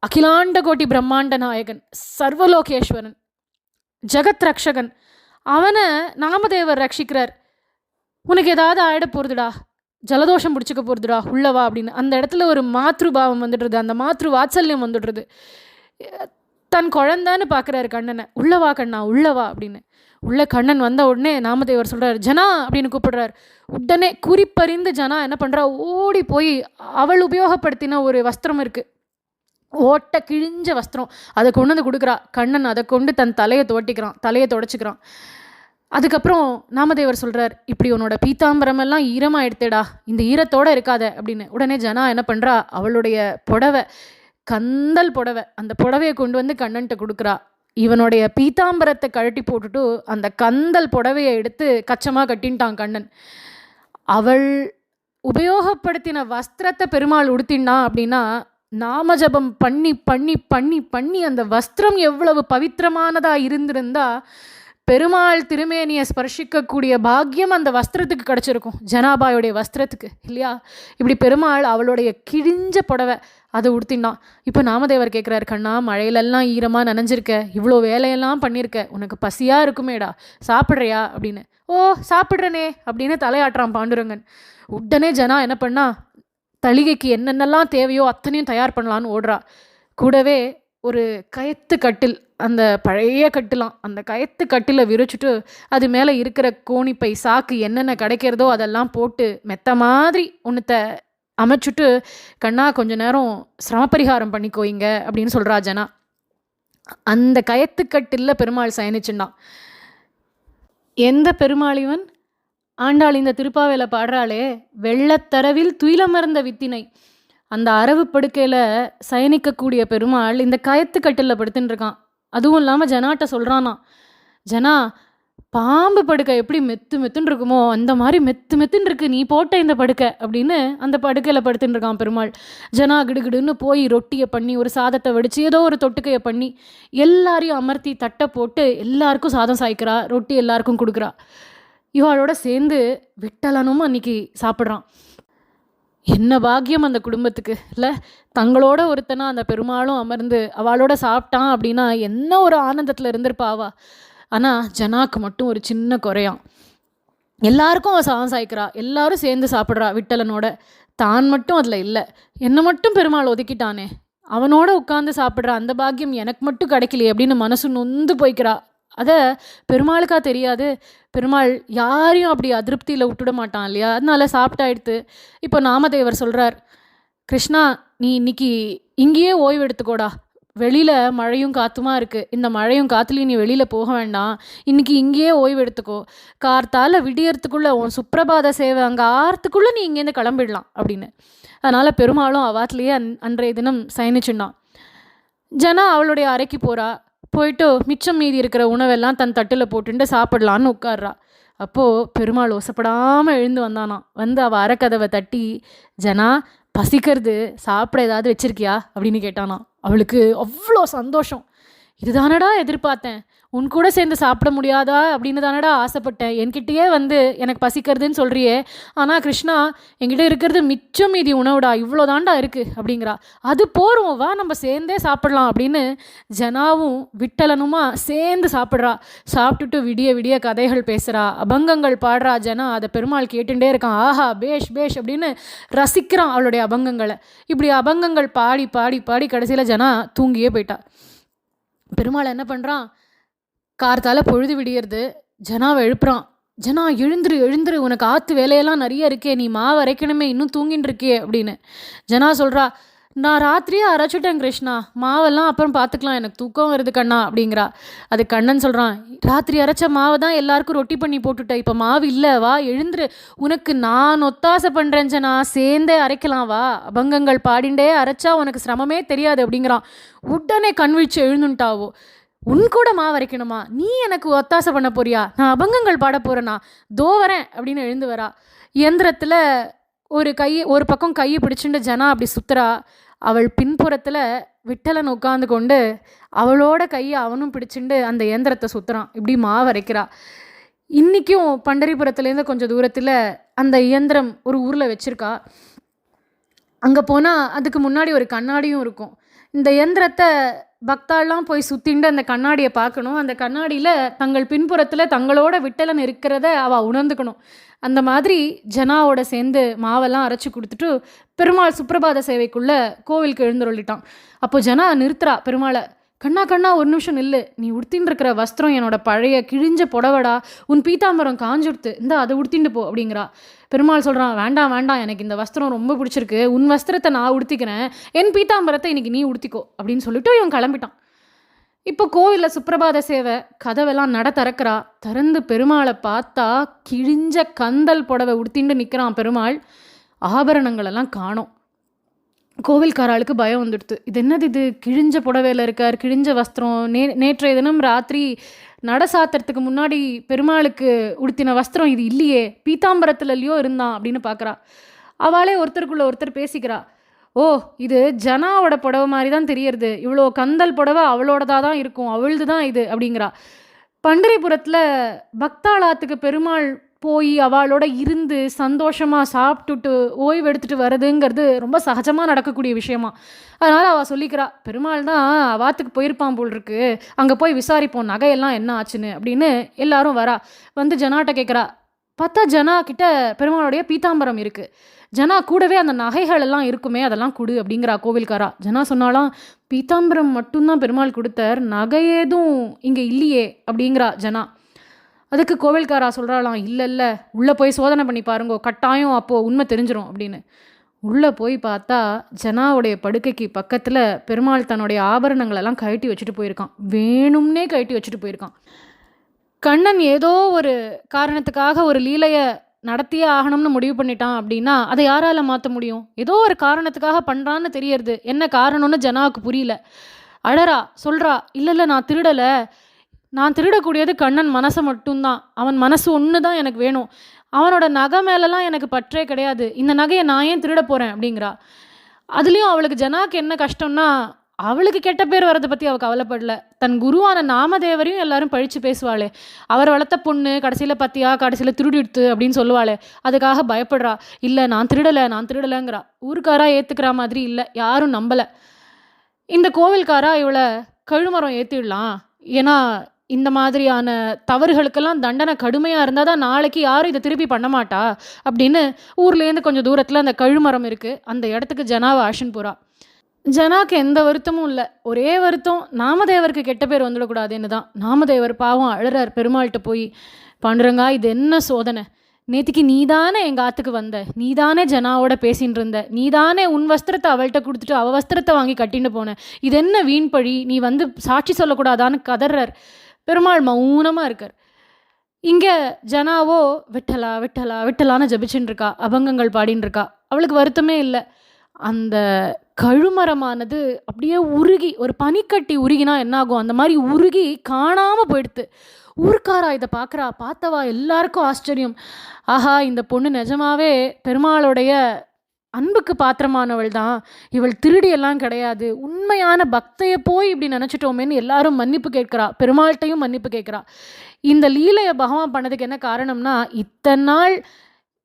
அகிலாண்ட கோட்டி பிரம்மாண்ட நாயகன், சர்வலோகேஸ்வரன், ஜெகத் ரக்ஷகன், அவனை நாமதேவர் ரட்சிக்கிறார். உனக்கு ஏதாவது ஆயிட போகிறதுடா, ஜலதோஷம் பிடிச்சிக்க போகிறதுடா, உள்ளவா அப்படின்னு. அந்த இடத்துல ஒரு மாத்ருபாவம் வந்துடுறது, அந்த மாத்ரு வாத்சல்யம் வந்துடுறது. தன் குழந்தான்னு பார்க்குறாரு கண்ணனை. உள்ளவா கண்ணா உள்ளவா அப்படின்னு. உள்ள கண்ணன் வந்த உடனே நாமதேவர் சொல்கிறார், ஜனா அப்படின்னு கூப்பிடுறார். உடனே குறிப்பறிந்து ஜனா என்ன பண்ணுறா, ஓடி போய் அவள் உபயோகப்படுத்தின ஒரு வஸ்திரம் இருக்குது, ஓட்ட கிழிஞ்ச வஸ்திரம், அதை கொண்டு வந்து கொடுக்குறா. கண்ணன் அதை கொண்டு தன் தலையை தொடச்சிக்கிறான். அதுக்கப்புறம் நாமதேவர் சொல்கிறார், இப்படி உன்னோட பீத்தாம்பரமெல்லாம் ஈரமாக எடுத்தேடா, இந்த ஈரத்தோடு இருக்காத அப்படின்னு. உடனே ஜனா என்ன பண்ணுறா, அவளுடைய புடவை, கந்தல் புடவை, அந்த புடவையை கொண்டு வந்து கண்ணன்ட்ட கொடுக்குறா. இவனுடைய பீத்தாம்பரத்தை கழட்டி போட்டுட்டு அந்த கந்தல் புடவையை எடுத்து கச்சமாக கட்டின்ட்டான் கண்ணன். அவள் உபயோகப்படுத்தின வஸ்திரத்தை பெருமாள் உடுத்தினான் அப்படின்னா நாமஜபம் பண்ணி பண்ணி பண்ணி பண்ணி அந்த வஸ்திரம் எவ்வளவு பவித்திரமானதாக இருந்திருந்தா பெருமாள் திருமேனியை ஸ்பர்ஷிக்கக்கூடிய பாக்கியம் அந்த வஸ்திரத்துக்கு கிடச்சிருக்கும், ஜனாபாயோடைய வஸ்திரத்துக்கு இல்லையா? இப்படி பெருமாள் அவளுடைய கிழிஞ்ச புடவை அதை உடுத்தினான். இப்போ நாமதேவர் கேட்குறாரு, கண்ணா மழையிலெல்லாம் ஈரமாக நனைஞ்சிருக்க, இவ்வளோ வேலையெல்லாம் பண்ணியிருக்க, உனக்கு பசியாக இருக்குமேடா, சாப்பிட்றியா அப்படின்னு. ஓ சாப்பிட்றனே அப்படின்னு தலையாட்டுறான் பாண்டுரங்கன். உடனே ஜனா என்ன பண்ணா, தளிகைக்கு என்னென்னலாம் தேவையோ அத்தனையும் தயார் பண்ணலான்னு ஓடுறா. கூடவே ஒரு கயத்து கட்டில், அந்த பழைய கட்டிலாம், அந்த கயத்து கட்டில விரிச்சுட்டு அது மேலே இருக்கிற கோணிப்பை சாக்கு என்னென்ன கிடைக்கிறதோ அதெல்லாம் போட்டு மெத்த மாதிரி ஒன்றுத்த அமைச்சுட்டு, கண்ணா கொஞ்ச நேரம் சிரமப்பரிகாரம் பண்ணிக்கோயிங்க அப்படின்னு சொல்கிறா ஜனா. அந்த கயத்துக்கட்டில் பெருமாள் சயனிச்சுண்டான். எந்த பெருமாள் இவன்? ஆண்டாள் இந்த திருப்பாவேல பாடுறாளே, வெள்ளத்தரவில் துயிலமர்ந்த வித்தினை, அந்த அரவு படுக்கையில் சயனிக்கக்கூடிய பெருமாள் இந்த கயத்துக்கட்டில் படுத்துன்னு இருக்கான். அதுவும் இல்லாமல் ஜனாட்ட சொல்கிறானா, ஜனா பாம்பு படுக்கை எப்படி மெத்து மெத்துன்னு இருக்குமோ அந்த மாதிரி மெத்து மெத்துன்னு இருக்கு நீ போட்ட இந்த படுக்கை அப்படின்னு அந்த படுக்கையில் படுத்துன்னு இருக்கான் பெருமாள். ஜனா கிடுகிடுன்னு போய் ரொட்டியை பண்ணி ஒரு சாதத்தை வடித்து ஏதோ ஒரு தொட்டுக்கையை பண்ணி எல்லாரையும் அமர்த்தி தட்டை போட்டு எல்லாருக்கும் சாதம் சாய்க்கிறா, ரொட்டி எல்லாருக்கும் கொடுக்குறா. இவாளோட சேர்ந்து விட்டலனும் அன்னைக்கு சாப்பிட்றான். என்ன பாக்கியம் அந்த குடும்பத்துக்கு இல்லை? தங்களோட ஒருத்தனா அந்த பெருமாளும் அமர்ந்து அவளோட சாப்பிட்டான் அப்படின்னா என்ன ஒரு ஆனந்தத்தில் இருந்திருப்பாவா. ஆனால் ஜனாக்கு மட்டும் ஒரு சின்ன குறையாம். எல்லாருக்கும் அவள் சாதம் சாய்க்கிறா, எல்லாரும் சேர்ந்து சாப்பிட்றா விட்டலனோட, தான் மட்டும் அதில் இல்லை. என்னை மட்டும் பெருமாள் ஒதுக்கிட்டானே, அவனோட உட்காந்து சாப்பிட்றா அந்த பாக்கியம் எனக்கு மட்டும் கிடைக்கலையே அப்படின்னு மனசு நொந்து போய்க்கிறா. அதை பெருமாளுக்கா தெரியாது. பெருமாள் யாரையும் அப்படி அதிருப்தியில் விட்டுட மாட்டான் இல்லையா? அதனால சாப்பிட்டாயிடுத்து. இப்போ நாமதேவர் சொல்கிறார், கிருஷ்ணா நீ இன்னைக்கு இங்கேயே ஓய்வு எடுத்துக்கோடா, வெளியில் மழையும் காற்றுமா இருக்குது, இந்த மழையும் காற்றுலையும் நீ வெளியில் போக வேண்டாம், இன்றைக்கி இங்கேயே ஓய்வு எடுத்துக்கோ, கார்த்தால் விடியறதுக்குள்ளே உன் சுப்பிரபாத சேவை அங்கே ஆறத்துக்குள்ளே நீ இங்கேருந்து கிளம்பிடலாம் அப்படின்னு. அதனால் பெருமாளும் அவாத்துலேயே அன்றைய தினம் சயனிச்சுண்டான். ஜனா அவளுடைய அறைக்கு போகிறா. போயிட்டு மிச்சம் மீதி இருக்கிற உணவெல்லாம் தன் தட்டில் போட்டுட்டு சாப்பிடலான்னு உட்கார்றா. அப்போது பெருமாள் ஒசப்படாமல் எழுந்து வந்தானாம். வந்து அவள் அரைக்கதவை தட்டி, ஜனா பசிக்கிறது, சாப்பிட ஏதாவது வச்சிருக்கியா அப்படின்னு கேட்டானாம். அவளுக்கு அவ்வளோ சந்தோஷம். இதுதானடா எதிர்பார்த்தேன், உன் கூட சேர்ந்து சாப்பிட முடியாதா அப்படின்னு தானடா ஆசைப்பட்டேன். என்கிட்டயே வந்து எனக்கு பசிக்கிறதுன்னு சொல்கிறியே, ஆனால் கிருஷ்ணா என்கிட்ட இருக்கிறது மிச்சம் மீதி உணவுடா, இவ்வளோ தாண்டா இருக்குது அப்படிங்கிறா. அது போரும், வா நம்ம சேர்ந்தே சாப்பிட்லாம் அப்படின்னு ஜனாவும் விட்டலனுமா சேர்ந்து சாப்பிட்றா. சாப்பிட்டுட்டு விடிய விடிய கதைகள் பேசுகிறா, அபங்கங்கள் பாடுறா. ஜனா அதை பெருமாள் கேட்டுட்டே இருக்கான். ஆஹா பேஷ் பேஷ் அப்படின்னு ரசிக்கிறான் அவளுடைய அபங்கங்களை. இப்படி அபங்கங்கள் பாடி பாடி பாடி கடைசியில் ஜனா தூங்கியே போயிட்டா. பெருமாள் என்ன பண்ணுறான், கார்த்தால பொழுது விடியறது, ஜனாவை எழுப்புறான். ஜனா எழுந்துரு எழுந்துரு, உனக்கு ஆற்று வேலையெல்லாம் நிறைய இருக்கே, நீ மாவு அரைக்கணுமே, இன்னும் தூங்கின்னு இருக்கே அப்படின்னு. ஜனா சொல்கிறா, நான் ராத்திரியே அரைச்சிட்டேன் கிருஷ்ணா, மாவெல்லாம் அப்புறம் பார்த்துக்கலாம், எனக்கு தூக்கம் வருது கண்ணா அப்படிங்கிறா. அது கண்ணன் சொல்கிறான், ராத்திரி அரைச்ச மாவை தான் எல்லாருக்கும் ரொட்டி பண்ணி போட்டுட்டேன், இப்போ மாவு இல்லை, வா எழுந்துரு, உனக்கு நான் ஒத்தாசை பண்ணுறேன் ஜனா, சேர்ந்தே அரைக்கலாம் வா, அபங்கங்கள் பாடிண்டே அரைச்சா உனக்கு சிரமமே தெரியாது அப்படிங்கிறான். உடனே கண்விழிச்சு எழுந்துட்டாவோ. உன் கூட மாவு அரைக்கணுமா, நீ எனக்கு ஒத்தாசை பண்ண போறியா, நான் அபங்கங்கள் பாட போகிறேன்னா, தோ வரேன் அப்படின்னு எழுந்து வரா. இயந்திரத்தில் ஒரு பக்கம் கையை பிடிச்சுட்டு ஜனா அப்படி சுத்துறா. அவள் பின்புறத்தில் விட்டலன் உட்காந்து கொண்டு அவளோட கையை அவனும் பிடிச்சிண்டு அந்த இயந்திரத்தை சுற்றுறான். இப்படி மாவு அரைக்கிறா. இன்றைக்கும் பண்டரிபுரத்துலேருந்து கொஞ்சம் தூரத்தில் அந்த இயந்திரம் ஒரு ஊரில் வச்சுருக்கா. அங்கே போனால் அதுக்கு முன்னாடி ஒரு கண்ணாடியும் இருக்கும். இந்த இயந்திரத்தை பக்தாலாம் போய் சுற்றிண்டு அந்த கண்ணாடியை பார்க்கணும். அந்த கண்ணாடியில் தங்கள் பின்புறத்தில் தங்களோட விட்டலன் இருக்கிறத அவள் உணர்ந்துக்கணும். அந்த மாதிரி ஜனாவோட சேர்ந்து மாவெல்லாம் அரைச்சி கொடுத்துட்டு பெருமாள் சுப்பிரபாத சேவைக்குள்ளே கோவிலுக்கு எழுந்துருளிட்டான். அப்போ ஜனா நிறுத்துறா பெருமாளை. கண்ணா கண்ணா ஒரு நிமிஷம் நில்லு, நீ உடுத்தின்னு இருக்கிற வஸ்திரம் என்னோட பழைய கிழிஞ்ச புடவடா, உன் பீதாம்பரம் காஞ்சுடுத்து, இந்த அதை உடுத்திண்டு போ அப்படிங்கிறா. பெருமாள் சொல்கிறான், வேண்டாம் வேண்டாம், எனக்கு இந்த வஸ்திரம் ரொம்ப பிடிச்சிருக்கு, உன் வஸ்திரத்தை நான் உடுத்திக்கிறேன், என் பீதாம்பரத்தை இன்னைக்கு நீ உடுத்திக்கோ அப்படின்னு சொல்லிட்டு இவன் கிளம்பிட்டான். இப்போ கோவிலில் சுப்பிரபாத சேவை, கதவெல்லாம் நட திறக்கிறா. திறந்து பெருமாளை பார்த்தா கிழிஞ்ச கந்தல் புடவை உடுத்திண்டு நிற்கிறான் பெருமாள். ஆபரணங்களெல்லாம் காணோம். கோவில்காராளுக்கு பயம் வந்துடுது. இது என்னது, இது கிழிஞ்ச புடவையில் இருக்கார், கிழிஞ்ச வஸ்திரம், நேற்றைய தினம் ராத்திரி நட சாத்திரத்துக்கு முன்னாடி பெருமாளுக்கு உடுத்தின வஸ்திரம் இது இல்லையே, பீதாம்பரத்துலையோ இருந்தான் அப்படின்னு பார்க்குறா. அவளே ஒருத்தருக்குள்ள ஒருத்தர் பேசிக்கிறா. ஓ, இது ஜனாவோட புடவை மாதிரி தான் தெரியறது, இவ்வளோ கந்தல் புடவை அவளோடதாக தான் இருக்கும், அவளது தான் இது அப்படிங்கிறா. பண்டரிபுரத்தில் பக்தாளாத்துக்கு பெருமாள் போய் அவளோட இருந்து சந்தோஷமாக சாப்பிட்டுட்டு ஓய்வு எடுத்துகிட்டு வர்றதுங்கிறது ரொம்ப சகஜமாக நடக்கக்கூடிய விஷயமா. அதனால் அவள் சொல்லிக்கிறா, பெருமாள் தான் அவாத்துக்கு போயிருப்பான் போல் இருக்கு, அங்கே போய் விசாரிப்போம் நகையெல்லாம் என்ன ஆச்சுன்னு அப்படின்னு. எல்லாரும் வரா. வந்து ஜனாட்ட கேட்குறா. பார்த்தா ஜனா கிட்ட பெருமாளுடைய பீதாம்பரம் இருக்குது. ஜனா கூடவே அந்த நகைகள் எல்லாம் இருக்குமே, அதெல்லாம் கொடு அப்படிங்கிறா கோவில்காரா. ஜனா சொன்னாலாம், பீதாம்பரம் மட்டும்தான் பெருமாள் கொடுத்தார், நகை ஏதும் இங்கே இல்லையே அப்படிங்கிறா ஜனா. அதுக்கு கோவில்காரா சொல்கிறாளாம், இல்லை இல்லை, உள்ளே போய் சோதனை பண்ணி பாருங்கோ, கட்டாயம் அப்போது உண்மை தெரிஞ்சிடும் அப்படின்னு. உள்ளே போய் பார்த்தா ஜனாவுடைய படுக்கைக்கு பக்கத்தில் பெருமாள் தன்னுடைய ஆபரணங்களெல்லாம் கழட்டி வச்சுட்டு போயிருக்கான். வேணும்னே கழட்டி வச்சுட்டு போயிருக்கான். கண்ணன் ஏதோ ஒரு காரணத்துக்காக ஒரு லீலையை நடத்தியே ஆகணும்னு முடிவு பண்ணிட்டான் அப்படின்னா அதை யாரால் மாற்ற முடியும்? ஏதோ ஒரு காரணத்துக்காக பண்ணுறான்னு தெரியறது, என்ன காரணம்னு ஜனாவுக்கு புரியல. அழறா, சொல்கிறா, இல்லை இல்லை, நான் திருடலை, நான் திருடக்கூடியது கண்ணன் மனசை மட்டும்தான், அவன் மனசு ஒன்று தான் எனக்கு வேணும், அவனோட நகை மேலெலாம் எனக்கு பற்றே கிடையாது, இந்த நகையை நான் ஏன் திருட போகிறேன் அப்படிங்கிறா. அதுலேயும் அவளுக்கு ஜனாக்கு என்ன கஷ்டம்னா, அவளுக்கு கெட்ட பேர் வர்றதை பற்றி அவள் கவலைப்படல, தன் குருவான நாமதேவரையும் எல்லாரும் பழித்து பேசுவாளே, அவர் வளர்த்த பொண்ணு கடைசியில் பத்தியா கடைசியில் திருடிடுத்து அப்படின்னு சொல்லுவாளே, அதுக்காக பயப்படுறா. இல்லை நான் திருடலைங்கிறா. ஊருக்காரா ஏற்றுக்கிற மாதிரி இல்லை, யாரும் நம்பலை. இந்த கோவில்காரா இவளை கழுமரம் ஏற்றிடலாம், ஏன்னா இந்த மாதிரியான தவறுகளுக்கெல்லாம் தண்டனை கடுமையாக இருந்தால் தான் நாளைக்கு யாரும் இதை திருப்பி பண்ண மாட்டா அப்படின்னு ஊர்லேருந்து கொஞ்சம் தூரத்தில் அந்த கழுமரம் இருக்குது, அந்த இடத்துக்கு ஜனாவை ஆஷன் போகிறா. ஜனாக்கு எந்த வருத்தமும் இல்லை, ஒரே வருத்தம் நாமதேவருக்கு கெட்ட பேர் வந்துடக்கூடாதுன்னு தான். நாமதேவர் பாவம் அழறார் பெருமாள்கிட்ட போய், பாண்டுரங்கா இது என்ன சோதனை, நேற்றுக்கு நீதானே எங்கள் ஆற்றுக்கு வந்த, நீதானே ஜனாவோட பேசின்னு இருந்த, நீதானே உன் வஸ்திரத்தை அவள்கிட்ட கொடுத்துட்டு அவள் வஸ்திரத்தை வாங்கி கட்டின்னு போன, இது என்ன வீண் பழி, நீ வந்து சாட்சி சொல்லக்கூடாதான்னு கதறார். பெருமாள் மௌனமாக இருக்கார். இங்கே ஜனாவோ விட்டலா விட்டலா விட்டலான்னு ஜபிச்சுன்னு இருக்கா, அபங்கங்கள் பாடின்னு இருக்கா. அவளுக்கு வருத்தமே இல்லை. அந்த கழுமரமானது அப்படியே உருகி, ஒரு பனிக்கட்டி உருகினா என்னாகும், அந்த மாதிரி உருகி காணாமல் போயிடுது. ஊர்க்காரா இதை பார்க்குறா. பார்த்தவா எல்லாருக்கும் ஆச்சரியம். ஆஹா, இந்த பொண்ணு நிஜமாவே பெருமாளுடைய அன்புக்கு பாத்திரமானவள் தான், இவள் திருடியெல்லாம் கிடையாது, உண்மையான பக்தையை போய் இப்படி நினச்சிட்டோமேன்னு எல்லாரும் மன்னிப்பு கேட்குறா. பெருமாள்கிட்டையும் மன்னிப்பு கேட்குறா. இந்த லீலையை பகவான் பண்ணதுக்கு என்ன காரணம்னா, இத்தனை நாள்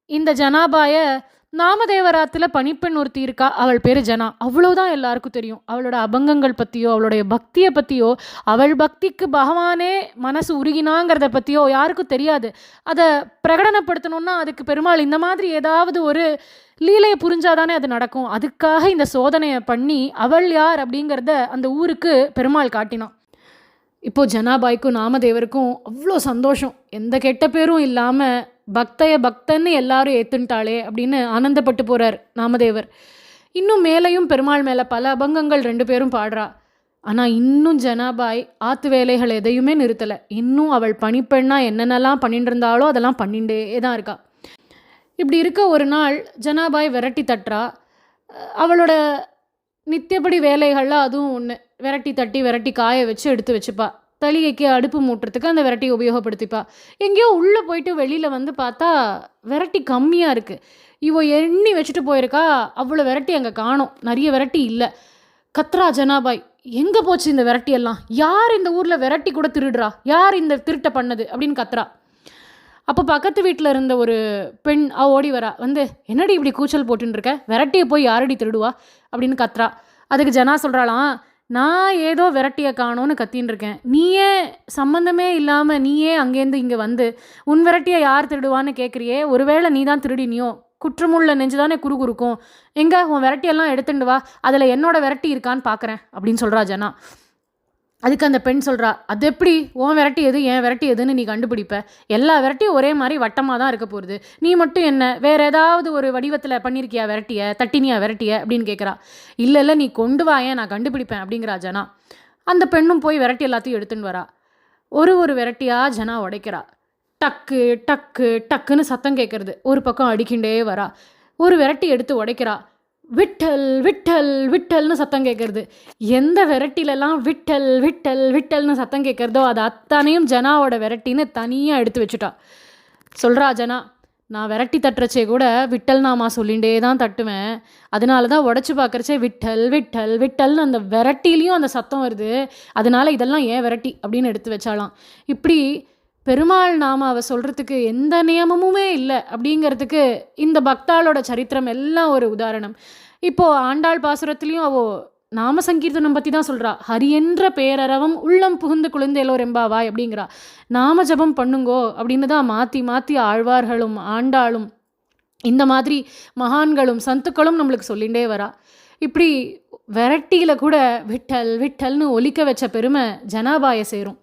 இந்த ஜனாபாய நாமதேவராத்தில் பணிப்பெண் ஒருத்தி இருக்கா, அவள் பேர் ஜனா, அவ்வளோதான் எல்லாருக்கும் தெரியும். அவளோட அபங்கங்கள் பற்றியோ அவளுடைய பக்தியை பற்றியோ அவள் பக்திக்கு பகவானே மனசு உருகினாங்கிறத பற்றியோ யாருக்கும் தெரியாது. அதை பிரகடனப்படுத்தணுன்னா அதுக்கு பெருமாள் இந்த மாதிரி ஏதாவது ஒரு லீலையை புரிஞ்சாதானே அது நடக்கும். அதுக்காக இந்த சோதனையை பண்ணி அவள் யார் அப்படிங்கிறத அந்த ஊருக்கு பெருமாள் காட்டினான். இப்போது ஜனாபாய்க்கும் நாமதேவருக்கும் அவ்வளோ சந்தோஷம். எந்த கெட்ட பேரும் இல்லாமல் பக்தன்னு எல்லாரும் ஏற்றுன்ட்டாளே அப்படின்னு ஆனந்தப்பட்டு போகிறார் நாமதேவர். இன்னும் மேலையும் பெருமாள் மேலே பல அபங்கங்கள் 2 பேரும் பாடுறா. ஆனால் இன்னும் ஜனாபாய் ஆற்று வேலைகள் எதையுமே நிறுத்தலை. இன்னும் அவள் பணிப்பெண்ணா என்னென்னலாம் பண்ணிட்டு இருந்தாலோ அதெல்லாம் பண்ணிகிட்டே தான் இருக்கா. இப்படி இருக்க ஒரு நாள் ஜனாபாய் விரட்டி தட்டுறா. அவளோட நித்தியப்படி வேலைகள்லாம் அதுவும் ஒன்று. விரட்டி தட்டி விரட்டி காய வச்சு எடுத்து வச்சுப்பா. தளிகைக்கு அடுப்பு மூட்டுறதுக்கு அந்த விரட்டி உபயோகப்படுத்திப்பா. எங்கேயோ உள்ளே போயிட்டு வெளியில் வந்து பார்த்தா விரட்டி கம்மியாக இருக்குது. இவ எண்ணி வச்சுட்டு போயிருக்கா. அவ்வளோ விரட்டி அங்கே காணோம். நிறைய விரட்டி இல்லை. கத்ரா ஜனாபாய், எங்கே போச்சு இந்த விரட்டியெல்லாம்? யார் இந்த ஊரில் விரட்டி கூட திருடுறா? யார் இந்த திருட்டை பண்ணது அப்படின்னு கத்ரா. அப்போ பக்கத்து வீட்டில் இருந்த ஒரு பெண் ஓடி வரா. வந்து, என்னடி இப்படி கூச்சல் போட்டுன்னு இருக்க? விரட்டியை போய் யாரடி திருடுவா அப்படின்னு கத்ரா. அதுக்கு ஜனா சொல்கிறாளாம், நான் ஏதோ விரட்டியை காணோன்னு கத்தின்னு இருக்கேன், நீயே சம்மந்தமே இல்லாமல் நீயே அங்கேருந்து இங்கே வந்து உன் விரட்டியை யார் திருடுவான்னு கேட்குறியே, ஒருவேளை நீ தான் திருடினியோ? குற்றமுள்ள நெஞ்சு தானே குறுகுறுக்கும். எங்கே உன் விரட்டியெல்லாம் எடுத்துட்டு வா, அதில் என்னோட விரட்டி இருக்கான்னு பார்க்குறேன் அப்படின்னு சொல்கிறா ஜனா. அதுக்கு அந்த பெண் சொல்கிறா, அது எப்படி உன் விரட்டி எது என் விரட்டி எதுன்னு நீ கண்டுபிடிப்ப? எல்லா விரட்டியும் ஒரே மாதிரி வட்டமாக தான் இருக்க போகுது. நீ மட்டும் என்ன வேறு ஏதாவது ஒரு வடிவத்தில் பண்ணியிருக்கியா விரட்டிய, தட்டினியா விரட்டிய அப்படின்னு கேட்குறா. இல்லை நீ கொண்டு வா, ஏன் நான் கண்டுபிடிப்பேன் அப்படிங்கிறா ஜனா. அந்த பெண்ணும் போய் விரட்டி எல்லாத்தையும் எடுத்துன்னு வரா. ஒரு விரட்டியாக ஜனா உடைக்கிறா. டக்கு டக்கு டக்குன்னு சத்தம் கேட்குறது. ஒரு பக்கம் அடிக்கிண்டே வரா. ஒரு விரட்டி எடுத்து உடைக்கிறா. விட்டல் விட்டல் விட்டல்னு சத்தம் கேட்குறது. எந்த விரட்டிலெல்லாம் விட்டல் விட்டல் விட்டல்னு சத்தம் கேட்குறதோ அது அத்தனையும் ஜனாவோட விரட்டின்னு தனியாக எடுத்து வச்சுட்டா. சொல்கிறா ஜனா, நான் விரட்டி தட்டுறச்சே கூட விட்டல் நாமா சொல்லிகிட்டே தான் தட்டுவேன், அதனால தான் உடச்சி பார்க்குறச்சே விட்டல் விட்டல் விட்டல்னு அந்த விரட்டிலையும் அந்த சத்தம் வருது, அதனால இதெல்லாம் ஏன் விரட்டி அப்படின்னு எடுத்து வச்சாலாம். இப்படி பெருமாள் நாமாவை சொல்கிறதுக்கு எந்த நியமமுமே இல்லை அப்படிங்கிறதுக்கு இந்த பக்தாளோட சரித்திரம் எல்லாம் ஒரு உதாரணம். இப்போது ஆண்டாள் பாசுரத்துலேயும் அவள் நாம சங்கீர்த்தனம் பற்றி தான் சொல்கிறா. ஹரி என்ற பேரறவம் உள்ளம் புகுந்து குழந்தையலோ ரெம்பாவாய் அப்படிங்கிறா. நாம ஜபம் பண்ணுங்கோ அப்படின்னு தான் மாற்றி மாற்றி ஆழ்வார்களும் ஆண்டாளும் இந்த மாதிரி மகான்களும் சந்துக்களும் நம்மளுக்கு சொல்லிகிட்டே வரா. இப்படி விரட்டியில் கூட விட்டல் விட்டல்னு ஒலிக்க வச்ச பெருமை ஜனாபாய சேரும்.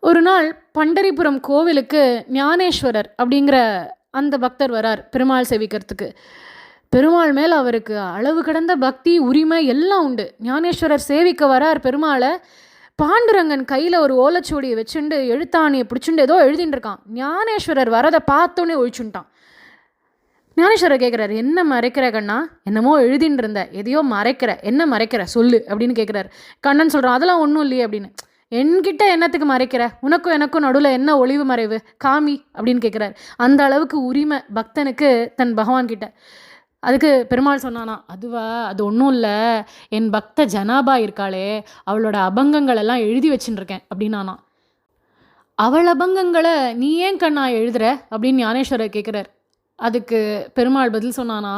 ஒரு நாள் பண்டரிபுரம் கோவிலுக்கு ஞானேஸ்வரர் அப்படிங்கிற அந்த பக்தர் வரார் பெருமாள் சேவிக்கிறதுக்கு. பெருமாள் மேல் அவருக்கு அளவு கடந்த பக்தி உரிமை எல்லாம் உண்டு. ஞானேஸ்வரர் சேவிக்க வரார் பெருமாளை. பாண்டுரங்கன் கையில் ஒரு ஓலைச்சுவடியை வச்சுண்டு எழுத்தாணியை பிடிச்சுண்டு ஏதோ எழுதின்னு இருக்கான். ஞானேஸ்வரர் வரதை பார்த்தோன்னே ஒழிச்சுட்டான். ஞானேஸ்வரர் கேட்குறாரு, என்ன மறைக்கிற கண்ணா? என்னமோ எழுதின்னு இருந்த, எதையோ மறைக்கிற, என்ன மறைக்கிற சொல்லு அப்படின்னு கேட்குறாரு. கண்ணன் சொல்கிறான், அதெல்லாம் ஒன்றும் இல்லையே அப்படின்னு. என்கிட்ட என்னத்துக்கு மறைக்கிற? உனக்கும் எனக்கும் நடுவில் என்ன ஒளிவு மறைவு? காமி அப்படின்னு கேட்குறாரு. அந்த அளவுக்கு உரிமை பக்தனுக்கு தன் பகவான்கிட்ட. அதுக்கு பெருமாள் சொன்னானா, அதுவா, அது ஒன்றும் இல்லை, என் பக்த ஜனாபா இருக்காளே அவளோட அபங்கங்கள் எல்லாம் எழுதி வச்சுட்டுருக்கேன் அப்படின்னானா. அவள் அபங்கங்களை நீ ஏன் கண்ணா எழுதுற அப்படின்னு ஞானேஸ்வரர் கேட்குறார். அதுக்கு பெருமாள் பதில் சொன்னானா,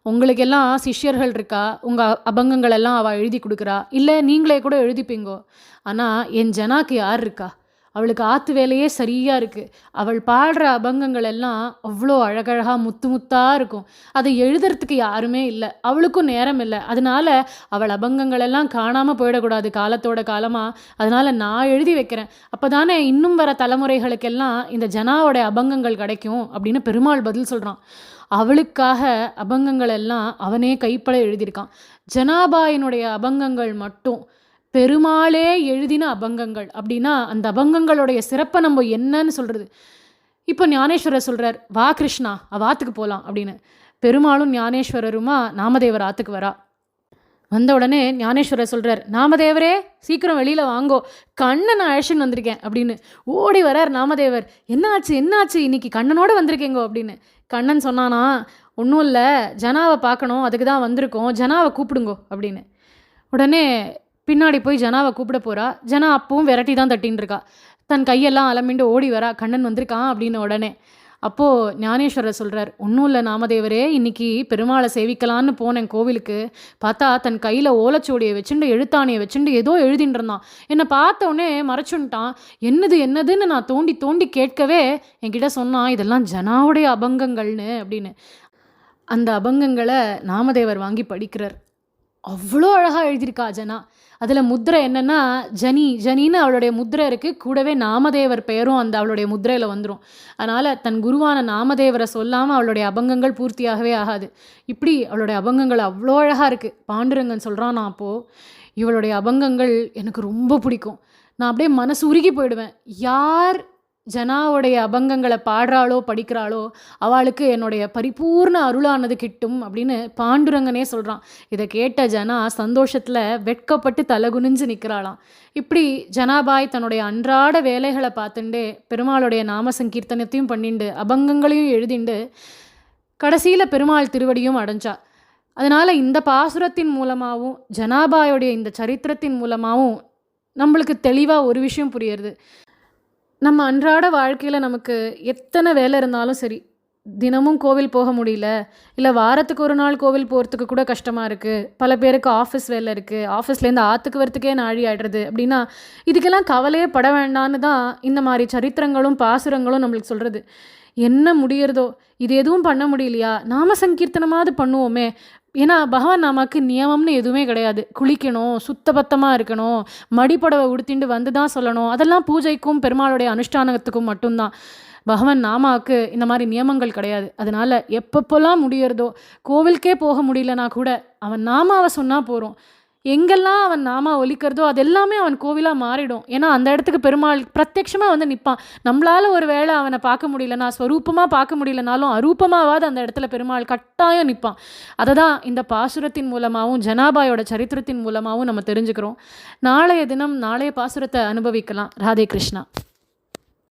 உங்களுக்கெல்லாம் சிஷ்யர்கள் இருக்கா, உங்கள் அபங்கங்கள் எல்லாம் அவள் எழுதி கொடுக்குறா, இல்லை நீங்களே கூட எழுதிப்பீங்கோ. ஆனால் என் ஜனாக்கு யார் இருக்கா? அவளுக்கு ஆற்று வேலையே சரியாக இருக்குது. அவள் பாடுற அபங்கங்கள் எல்லாம் அவ்வளோ அழகழகாக முத்து முத்தாக இருக்கும். அதை எழுதுறதுக்கு யாருமே இல்லை, அவளுக்கும் நேரம் இல்லை. அதனால் அவள் அபங்கங்கள் எல்லாம் காணாமல் போயிடக்கூடாது காலத்தோட காலமாக. அதனால் நான் எழுதி வைக்கிறேன், அப்போ தானே இன்னும் வர தலைமுறைகளுக்கெல்லாம் இந்த ஜனாவோட அபங்கங்கள் கிடைக்கும் அப்படின்னு பெருமாள் பதில் சொல்கிறான். அவளுக்காக அபங்கங்கள் எல்லாம் அவனே கைப்பட எழுதியிருக்கான். ஜனாபாயினுடைய அபங்கங்கள் மட்டும் பெருமாளே எழுதின அபங்கங்கள் அப்படின்னா அந்த அபங்கங்களுடைய சிறப்பை நம்ம என்னன்னு சொல்கிறது. இப்போ ஞானேஸ்வரர் சொல்கிறார், வா கிருஷ்ணா அவாத்துக்கு போகலாம் அப்படின்னு. பெருமாளும் ஞானேஸ்வரருமா நாமதேவர் ஆற்றுக்கு வரா. வந்த உடனே ஞானேஸ்வரர் சொல்கிறார், நாமதேவரே சீக்கிரம் வெளியில் வாங்கோ, கண்ணனை அழைச்சின்னு வந்திருக்கேன் அப்படின்னு. ஓடி வரார் நாமதேவர். என்னாச்சு என்னாச்சு, இன்னைக்கு கண்ணனோடு வந்திருக்கேங்கோ அப்படின்னு. கண்ணன் சொன்னானா, ஒன்றும் இல்லை, ஜனாவை பார்க்கணும், அதுக்கு தான் வந்திருக்கோம், ஜனாவை கூப்பிடுங்கோ அப்படின்னு. உடனே பின்னாடி போய் ஜனாவை கூப்பிட போகிறா. ஜனா அப்பவும் விரட்டி தான் தட்டின்னு இருக்கா. தன் கையெல்லாம் அலம்பிண்டு ஓடி வரா, கண்ணன் வந்திருக்கான் அப்படின்னு. உடனே அப்போது ஞானேஸ்வரர் சொல்கிறார், ஒன்றும் இல்லை நாமதேவரே, இன்றைக்கி பெருமாளை சேவிக்கலான்னு போனேன் கோவிலுக்கு. பார்த்தா தன் கையில் ஓலைச்சுவடியை வச்சுண்டு எழுத்தாணியை வச்சுண்டு ஏதோ எழுதின்னு இருந்தான். என்னை பார்த்த உடனே மறைச்சுன்ட்டான். என்னதுன்னு நான் தோண்டி தோண்டி கேட்கவே என்கிட்ட சொன்னான், இதெல்லாம் ஜனாவுடைய அபங்கங்கள்னு அப்படின்னு. அந்த அபங்கங்களை நாமதேவர் வாங்கி படிக்கிறார். அவ்வளோ அழகாக எழுதியிருக்கா ஜனா. அதில் முத்திரை என்னென்னா ஜனின்னு அவளுடைய முத்திரை இருக்குது. கூடவே நாமதேவர் பெயரும் அந்த அவளுடைய முத்திரையில் வந்துடும். அதனால் தன் குருவான நாமதேவரை சொல்லாமல் அவளுடைய அபங்கங்கள் பூர்த்தியாகவே ஆகாது. இப்படி அவளுடைய அபங்கங்கள் அவ்வளோ அழகாக இருக்குது. பாண்டுரங்கன் சொல்கிறான், நான் அப்போது இவளுடைய அபங்கங்கள் எனக்கு ரொம்ப பிடிக்கும், நான் அப்படியே மனசு உருகி போயிடுவேன். யார் ஜனாவுடைய அபங்கங்களை பாடுறாளோ படிக்கிறாளோ அவளுக்கு என்னுடைய பரிபூர்ண அருளானது கிட்டும் அப்படின்னு பாண்டுரங்கனே சொல்கிறான். இதை கேட்ட ஜனா சந்தோஷத்தில் வெட்கப்பட்டு தலகுனிஞ்சு நிற்கிறாளாம். இப்படி ஜனாபாய் தன்னுடைய அன்றாட வேலைகளை பார்த்துட்டு பெருமாளுடைய நாம சங்கீர்த்தனத்தையும் பண்ணிண்டு அபங்கங்களையும் எழுதிண்டு கடைசியில் பெருமாள் திருவடியும் அடைஞ்சா. அதனால் இந்த பாசுரத்தின் மூலமாகவும் ஜனாபாயோடைய இந்த சரித்திரத்தின் மூலமாகவும் நம்மளுக்கு தெளிவாக ஒரு விஷயம் புரியுறது. நம்ம அன்றாட வாழ்க்கையில் நமக்கு எத்தனை வேலை இருந்தாலும் சரி, தினமும் கோவில் போக முடியல, இல்லை வாரத்துக்கு ஒரு நாள் கோவில் போகிறதுக்கு கூட கஷ்டமாக இருக்குது, பல பேருக்கு ஆஃபீஸ் வேலை இருக்குது, ஆஃபீஸ்லேருந்து ஆற்றுக்கு வரத்துக்கே நாழி ஆகிடுறது அப்படின்னா இதுக்கெல்லாம் கவலையே பட வேண்டான்னு தான் இந்த மாதிரி சரித்திரங்களும் பாசுரங்களும் நம்மளுக்கு சொல்கிறது. என்ன முடியறதோ, இது எதுவும் பண்ண முடியலையா, நாம சங்கீர்த்தனமாவது பண்ணுவோமே. ஏன்னா பகவான் நாமாக்கு நியமம்னு எதுவுமே கிடையாது. குளிக்கணும், சுத்தபத்தமாக இருக்கணும், மடிப்படவை உடுத்திண்டு வந்து தான் சொல்லணும், அதெல்லாம் பூஜைக்கும் பெருமாளுடைய அனுஷ்டானத்துக்கும் மட்டும்தான். பகவான் நாமாவுக்கு இந்த மாதிரி நியமங்கள் கிடையாது. அதனால் எப்பப்போல்லாம் முடியறதோ, கோவிலுக்கே போக முடியலனா கூட அவன் நாமாவை சொன்னால் போகிறோம். எங்கெல்லாம் அவன் நாமா ஒலிக்கிறதோ அது எல்லாமே அவன் கோவிலாக மாறிடும். ஏன்னா அந்த இடத்துக்கு பெருமாள் பிரத்யட்சமாக வந்து நிற்பான். நம்மளால் ஒரு வேளை அவனை பார்க்க முடியலனா, ஸ்வரூபமாக பார்க்க முடியலனாலும் அரூபமாவது அந்த இடத்துல பெருமாள் கட்டாயம் நிற்பான். அதை தான் இந்த பாசுரத்தின் மூலமாகவும் ஜனாபாயோட சரித்திரத்தின் மூலமாகவும் நம்ம தெரிஞ்சுக்கிறோம். நாளைய தினம் நாளைய பாசுரத்தை அனுபவிக்கலாம். ராதே கிருஷ்ணா.